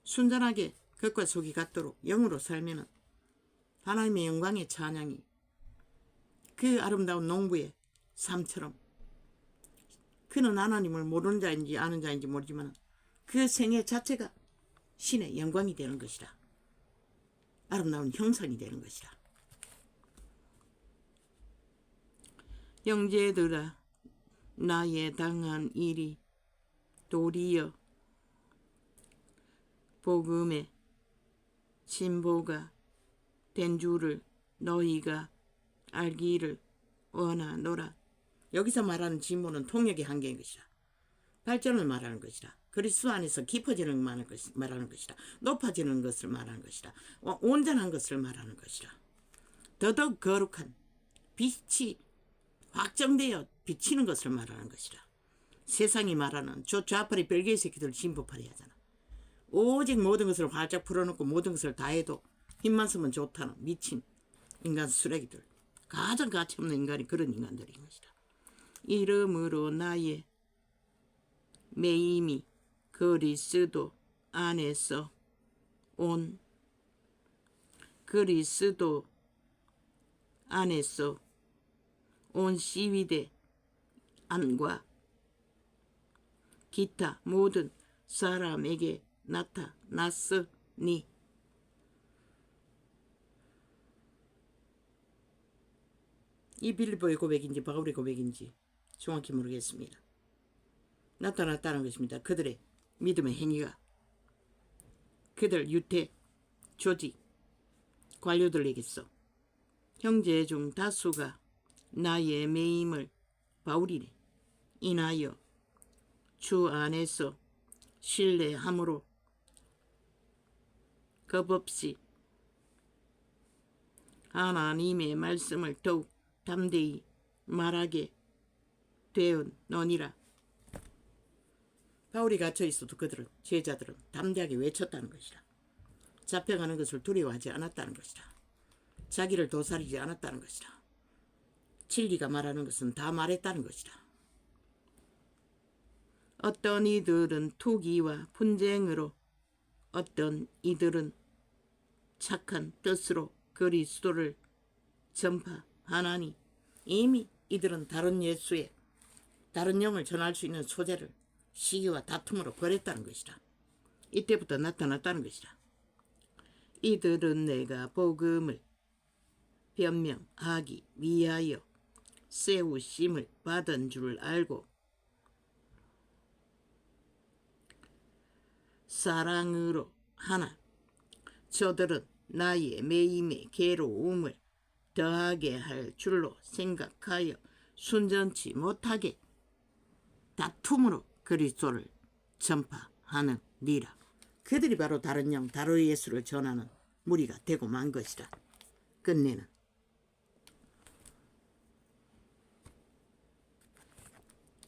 순전하게 겉과 속이 같도록 영으로 살면은 하나님의 영광의 찬양이 그 아름다운 농부의 삶처럼, 그는 하나님을 모르는 자인지 아는 자인지 모르지만 그 생애 자체가 신의 영광이 되는 것이다. 아름다운 형상이 되는 것이다. 형제들아, 나의 당한 일이 도리어 복음의 진보가 된 줄을 너희가 알기를 원하노라. 여기서 말하는 진보는 통역의 한계인 것이다. 발전을 말하는 것이다. 그리스도 안에서 깊어지는 말하는 것이다. 높아지는 것을 말하는 것이다. 온전한 것을 말하는 것이다. 더더욱 거룩한 빛이 확정되어 비치는 것을 말하는 것이다. 세상이 말하는 저 좌파리 별개의 새끼들 진보파리 하잖아. 오직 모든 것을 활짝 풀어놓고 모든 것을 다 해도 힘만 쓰면 좋다는 미친 인간 쓰레기들. 가장 가치없는 인간이 그런 인간들인 것이다. 이름으로 나의 매임이 그리스도 안에서 온 그리스도 안에서 온 시위대 안과 기타 모든 사람에게 나타났으니 이 빌립보의 고백인지 바울의 고백인지 정확히 모르겠습니다. 나타났다는 것입니다. 그들의 믿음의 행위가 그들 유태 조직 관료들에게서 형제 중 다수가 나의 매임을 바울이네 인하여 주 안에서 신뢰함으로 겁없이 하나님의 말씀을 더욱 담대히 말하게 되었노니라. 바울이 갇혀 있어도 그들은 제자들은 담대하게 외쳤다는 것이다. 잡혀가는 것을 두려워하지 않았다는 것이다. 자기를 도사리지 않았다는 것이다. 진리가 말하는 것은 다 말했다는 것이다. 어떤 이들은 투기와 분쟁으로, 어떤 이들은 착한 뜻으로 그리스도를 전파하나니 이미 이들은 다른 예수의 다른 영을 전할 수 있는 소재를 시기와 다툼으로 버렸다는 것이다. 이때부터 나타났다는 것이다. 이들은 내가 복음을 변명하기 위하여 세우심을 받은 줄 알고 사랑으로 하나 저들은 나의 매임의 괴로움을 더하게 할 줄로 생각하여 순전치 못하게 다툼으로 그리스도를 전파하느니라. 그들이 바로 다른 영, 다른 예수를 전하는 무리가 되고 만 것이다. 끝내는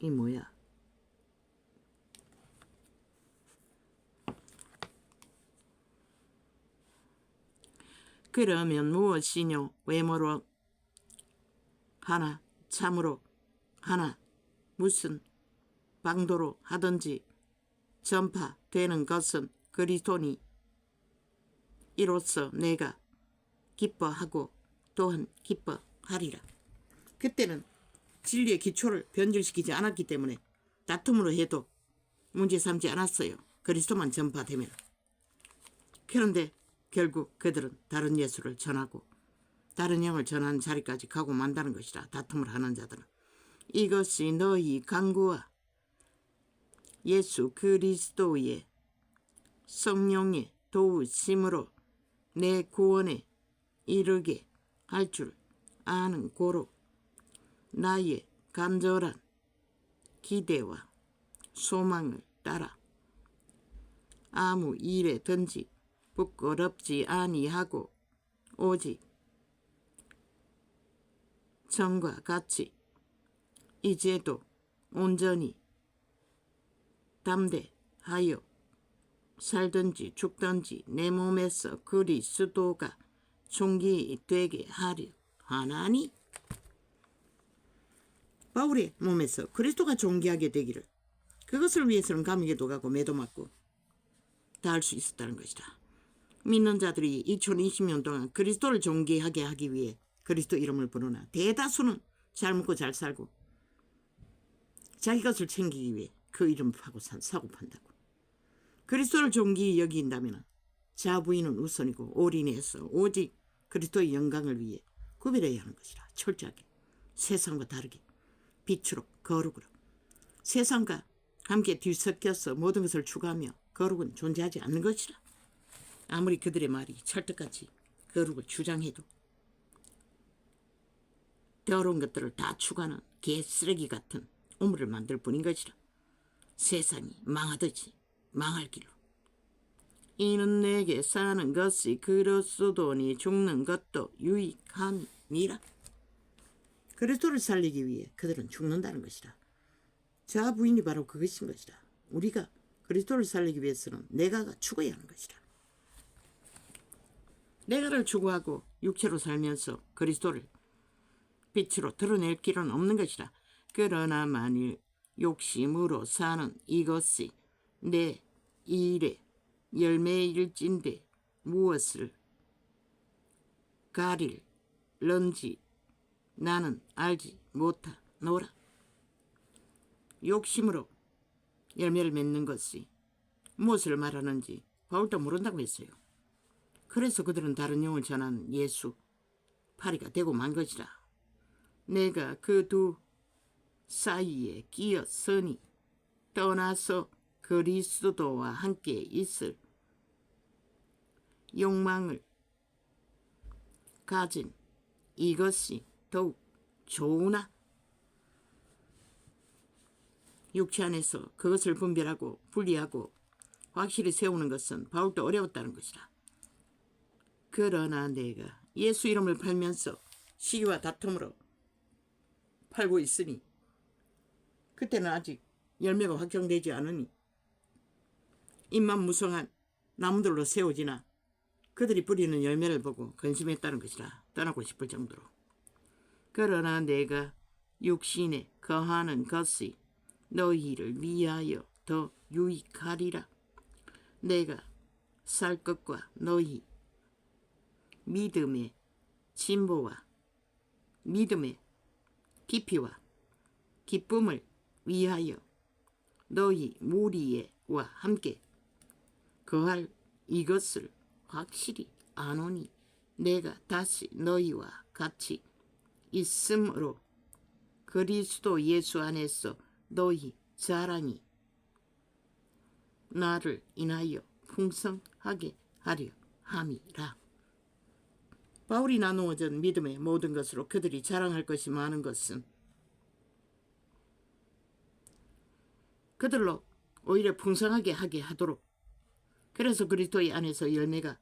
이 뭐야? 그러면 무엇이뇨? 외모로 하나 참으로 하나 무슨 방도로 하든지 전파되는 것은 그리스도니 이로써 내가 기뻐하고 또한 기뻐하리라. 그때는 진리의 기초를 변질시키지 않았기 때문에 다툼으로 해도 문제 삼지 않았어요. 그리스도만 전파되면. 그런데 결국 그들은 다른 예수를 전하고 다른 영을 전하는 자리까지 가고 만다는 것이라. 다툼을 하는 자들은. 이것이 너희 간구와 예수 그리스도의 성령의 도우심으로 내 구원에 이르게 할 줄 아는 고로 나의 간절한 기대와 소망을 따라 아무 일에든지 부끄럽지 아니하고 오직 전과 같이 이제도 온전히 담대하여 살든지 죽든지 내 몸에서 그리스도가 존귀되게 하려 하나니. 바울의 몸에서 그리스도가 존귀하게 되기를, 그것을 위해서는 감옥에도 가고 매도 맞고 다 할 수 있었다는 것이다. 믿는 자들이 2020년 동안 그리스도를 존귀하게 하기 위해 그리스도 이름을 부르나 대다수는 잘 먹고 잘 살고 자기 것을 챙기기 위해 그 이름을 파고 사고 판다고. 그리스도를 존귀히 여긴다면 자부인은 우선이고 올인해서 오직 그리스도의 영광을 위해 구별해야 하는 것이라. 철저하게 세상과 다르게 빛으로 거룩으로 세상과 함께 뒤섞여서 모든 것을 추구하며 거룩은 존재하지 않는 것이라. 아무리 그들의 말이 찰떡같이 거룩을 주장해도 더러운 것들을 다 추구하는 개쓰레기 같은 우물을 만들 뿐인 것이라. 세상이 망하듯이 망할 길로. 이는 내게 사는 것이 그리스도니 죽는 것도 유익함이라. 그리스도를 살리기 위해 그들은 죽는다는 것이라. 자부인이 바로 그것인 것이라. 우리가 그리스도를 살리기 위해서는 내가가 죽어야 하는 것이라. 내가를 추구하고 육체로 살면서 그리스도를 빛으로 드러낼 길은 없는 것이라. 그러나 만일 욕심으로 사는 이것이 내 일의 열매일진데 무엇을 가릴런지 나는 알지 못하노라. 욕심으로 열매를 맺는 것이 무엇을 말하는지 바울도 모른다고 했어요. 그래서 그들은 다른 영을 전한 예수 파리가 되고 만 것이라. 내가 그 두 사이에 끼었으니 떠나서 그리스도와 함께 있을 욕망을 가진 이것이 더욱 좋으나 육체 안에서 그것을 분별하고 분리하고 확실히 세우는 것은 바울도 어려웠다는 것이다. 그러나 내가 예수 이름을 팔면서 시기와 다툼으로 팔고 있으니 그때는 아직 열매가 확정되지 않으니 입만 무성한 나무들로 세워지나 그들이 뿌리는 열매를 보고 근심했다는 것이라 떠나고 싶을 정도로. 그러나 내가 육신에 거하는 것이 너희를 위하여 더 유익하리라. 내가 살 것과 너희 믿음의 진보와 믿음의 깊이와 기쁨을 위하여 너희 무리와 함께 거할 이것을 확실히 아노니 내가 다시 너희와 같이 있으므로 그리스도 예수 안에서 너희 자랑이 나를 인하여 풍성하게 하려 함이라. 바울이 나누어진 믿음의 모든 것으로 그들이 자랑할 것이 많은 것은 그들로 오히려 풍성하게 하게 하도록, 그래서 그리스도의 안에서 열매가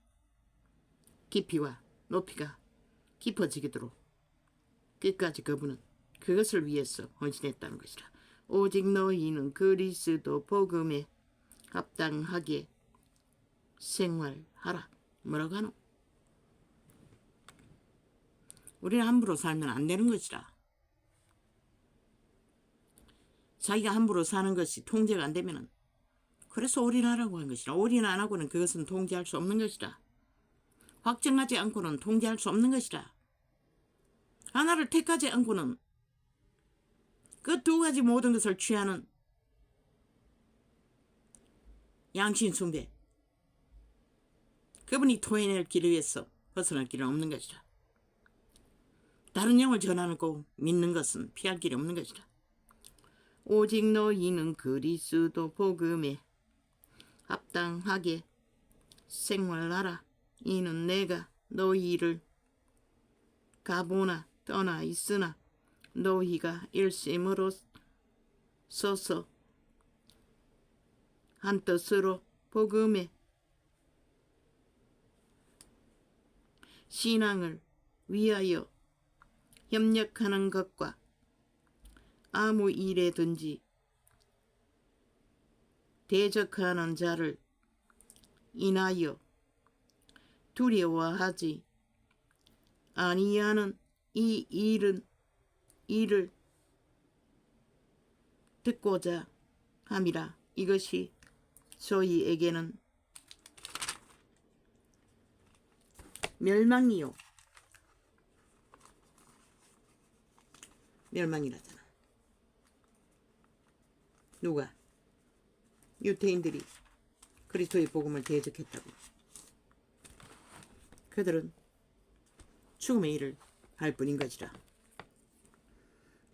깊이와 높이가 깊어지도록 끝까지 그분은 그것을 위해서 헌신했다는 것이라. 오직 너희는 그리스도 복음에 합당하게 생활하라. 뭐라고 하노? 우리는 함부로 살면 안 되는 것이라. 자기가 함부로 사는 것이 통제가 안 되면은, 그래서 올인하라고 한 것이라. 올인 안 하고는 그것은 통제할 수 없는 것이라. 확정하지 않고는 통제할 수 없는 것이라. 하나를 택하지 않고는 그 두 가지 모든 것을 취하는 양신 숭배, 그분이 토해낼 길을 위해서 벗어날 길은 없는 것이라. 다른 영을 전하고 믿는 것은 피할 길이 없는 것이라. 오직 너희는 그리스도 복음에 합당하게 생활하라. 이는 내가 너희를 가보나 떠나 있으나 너희가 일심으로 서서 한뜻으로 복음의 신앙을 위하여 협력하는 것과 아무 일에든지 대적하는 자를 인하여 두려워하지 아니하는 이 일을 듣고자 함이라. 이것이 저희에게는 멸망이요. 멸망이라잖아. 누가? 유대인들이 그리스도의 복음을 대적했다고. 그들은 죽음의 일을 할 뿐인 것이라.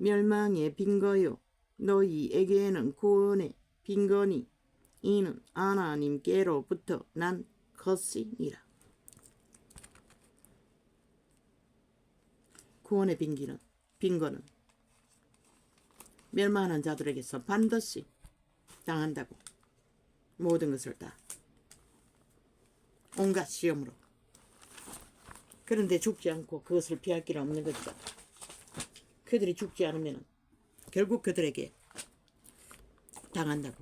멸망의 빈거요 너희에게는 구원의 빈거니 이는 하나님께로부터 난 것이니라. 구원의 빈거는 멸망하는 자들에게서 반드시 당한다고. 모든 것을 다 온갖 시험으로. 그런데 죽지 않고 그것을 피할 길은 없는 것이다. 그들이 죽지 않으면 결국 그들에게 당한다고.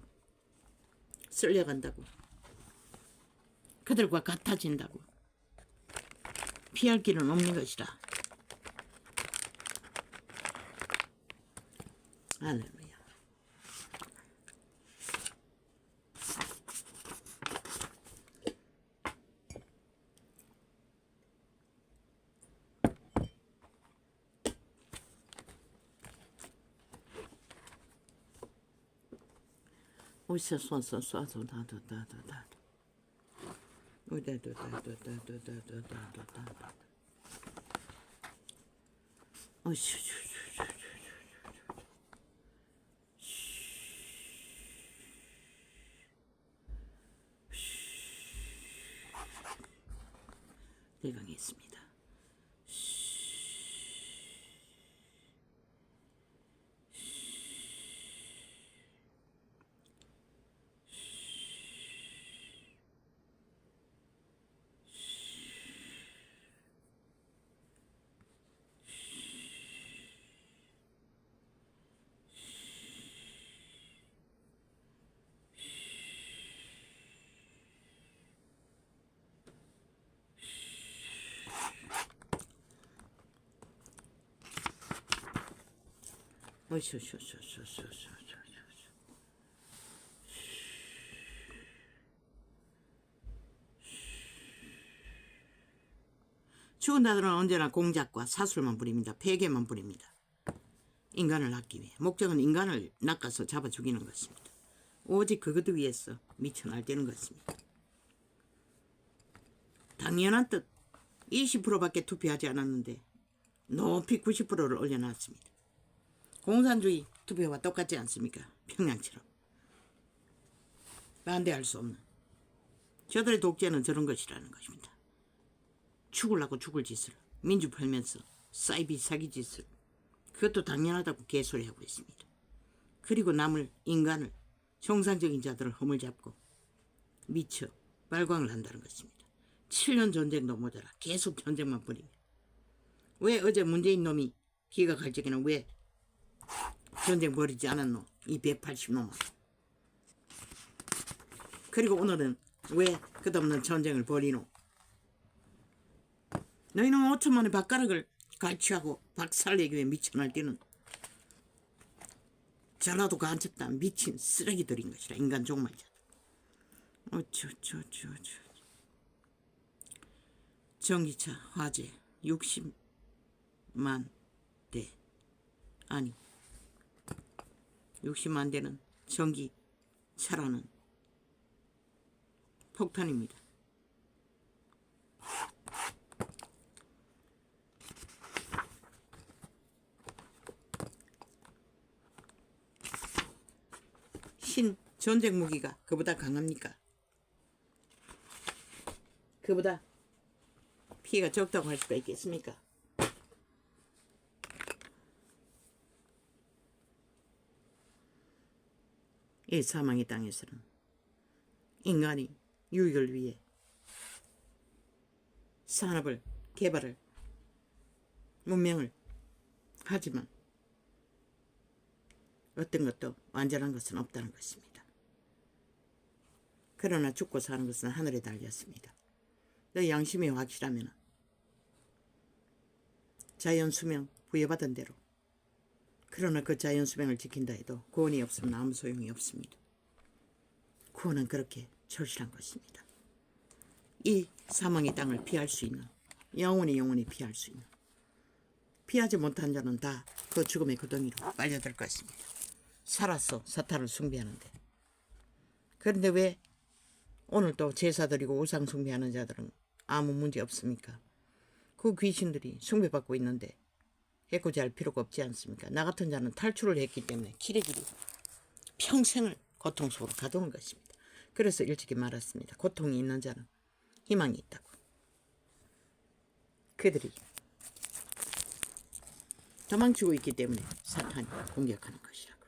쓸려간다고. 그들과 같아진다고. 피할 길은 없는 것이다. 할렐루야. 오셔 손서 쏴서 다다다다다. 우다다다다다다다다다. 오셔. 대강했습니다. 어쇼쇼쇼쇼쇼쇼쇼. 죽은 자들은 언제나 공작과 사술만 부립니다. 폐괴만 부립니다. 인간을 낳기 위해. 목적은 인간을 낚아서 잡아 죽이는 것입니다. 오직 그것 위해서 미쳐 날뛰는 것입니다. 당연한 뜻 20%밖에 투표하지 않았는데 높이 90%를 올려놨습니다. 공산주의 투표와 똑같지 않습니까? 평양처럼. 반대할 수 없는. 저들의 독재는 저런 것이라는 것입니다. 죽으려고 죽을 짓을 민주 팔면서 사이비 사기 짓을 그것도 당연하다고 개소리하고 있습니다. 그리고 남을 인간을 정상적인 자들을 허물잡고 미쳐 발광을 한다는 것입니다. 7년 전쟁도 모자라 계속 전쟁만 벌이며 왜 어제 문재인 놈이 기가 갈 적에는 왜 전쟁 벌이지 않았노? 이 180놈아. 그리고 오늘은 왜 끝없는 전쟁을 벌이노? 너희는 5천만의 밥가락을 갈취하고 박살내기 위해 미쳐 날뛰는 전라도 간첩단 미친 쓰레기들인 것이라. 인간 종말자. 어쩌. 전기차 화재 60만 대. 아니 60만 대는 전기차라는 폭탄입니다. 신 전쟁 무기가 그보다 강합니까? 그보다 피해가 적다고 할 수가 있겠습니까? 이 사망의 땅에서는 인간이 유익을 위해 산업을 개발을 문명을 하지만 어떤 것도 완전한 것은 없다는 것입니다. 그러나 죽고 사는 것은 하늘에 달렸습니다. 너 양심이 확실하면 자연수명 부여받은 대로 그러나 그 자연수명을 지킨다 해도 구원이 없으면 아무 소용이 없습니다. 구원은 그렇게 절실한 것입니다. 이 사망의 땅을 피할 수 있는 영원히 피할 수 있는 피하지 못한 자는 다 그 죽음의 구덩이로 빨려들 것입니다. 살았어 사탄을 숭배하는데. 그런데 왜 오늘 또 제사 드리고 우상 숭배하는 자들은 아무 문제 없습니까? 그 귀신들이 숭배받고 있는데 해코지할 필요가 없지 않습니까? 나 같은 자는 탈출을 했기 때문에 기레기로 평생을 고통 속으로 가두는 것입니다. 그래서 일찍이 말했습니다. 고통이 있는 자는 희망이 있다고. 그들이 도망치고 있기 때문에 사탄이 공격하는 것이라고.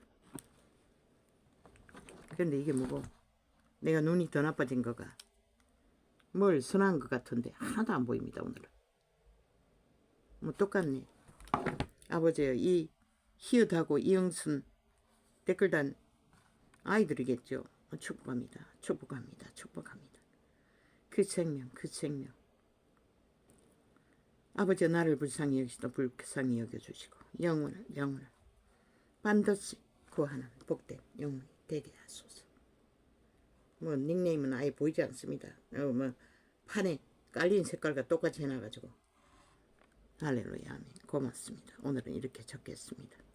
그런데 이게 뭐고 내가 눈이 더 나빠진 거가 뭘 선한 것 같은데 하나도 안 보입니다. 오늘은 뭐 똑같네. 아버지요, 이 희읒하고 이영순 댓글단 아이들이겠죠. 축복합니다. 그 생명 아버지 나를 불쌍히 여기시도 불쌍히 여겨주시고 영혼을 반드시 구하는 복된 영혼이 되게 하소서. 뭐 닉네임은 아예 보이지 않습니다. 뭐 판에 깔린 색깔과 똑같이 해놔가지고 할렐루야 아멘. 고맙습니다. 오늘은 이렇게 적겠습니다.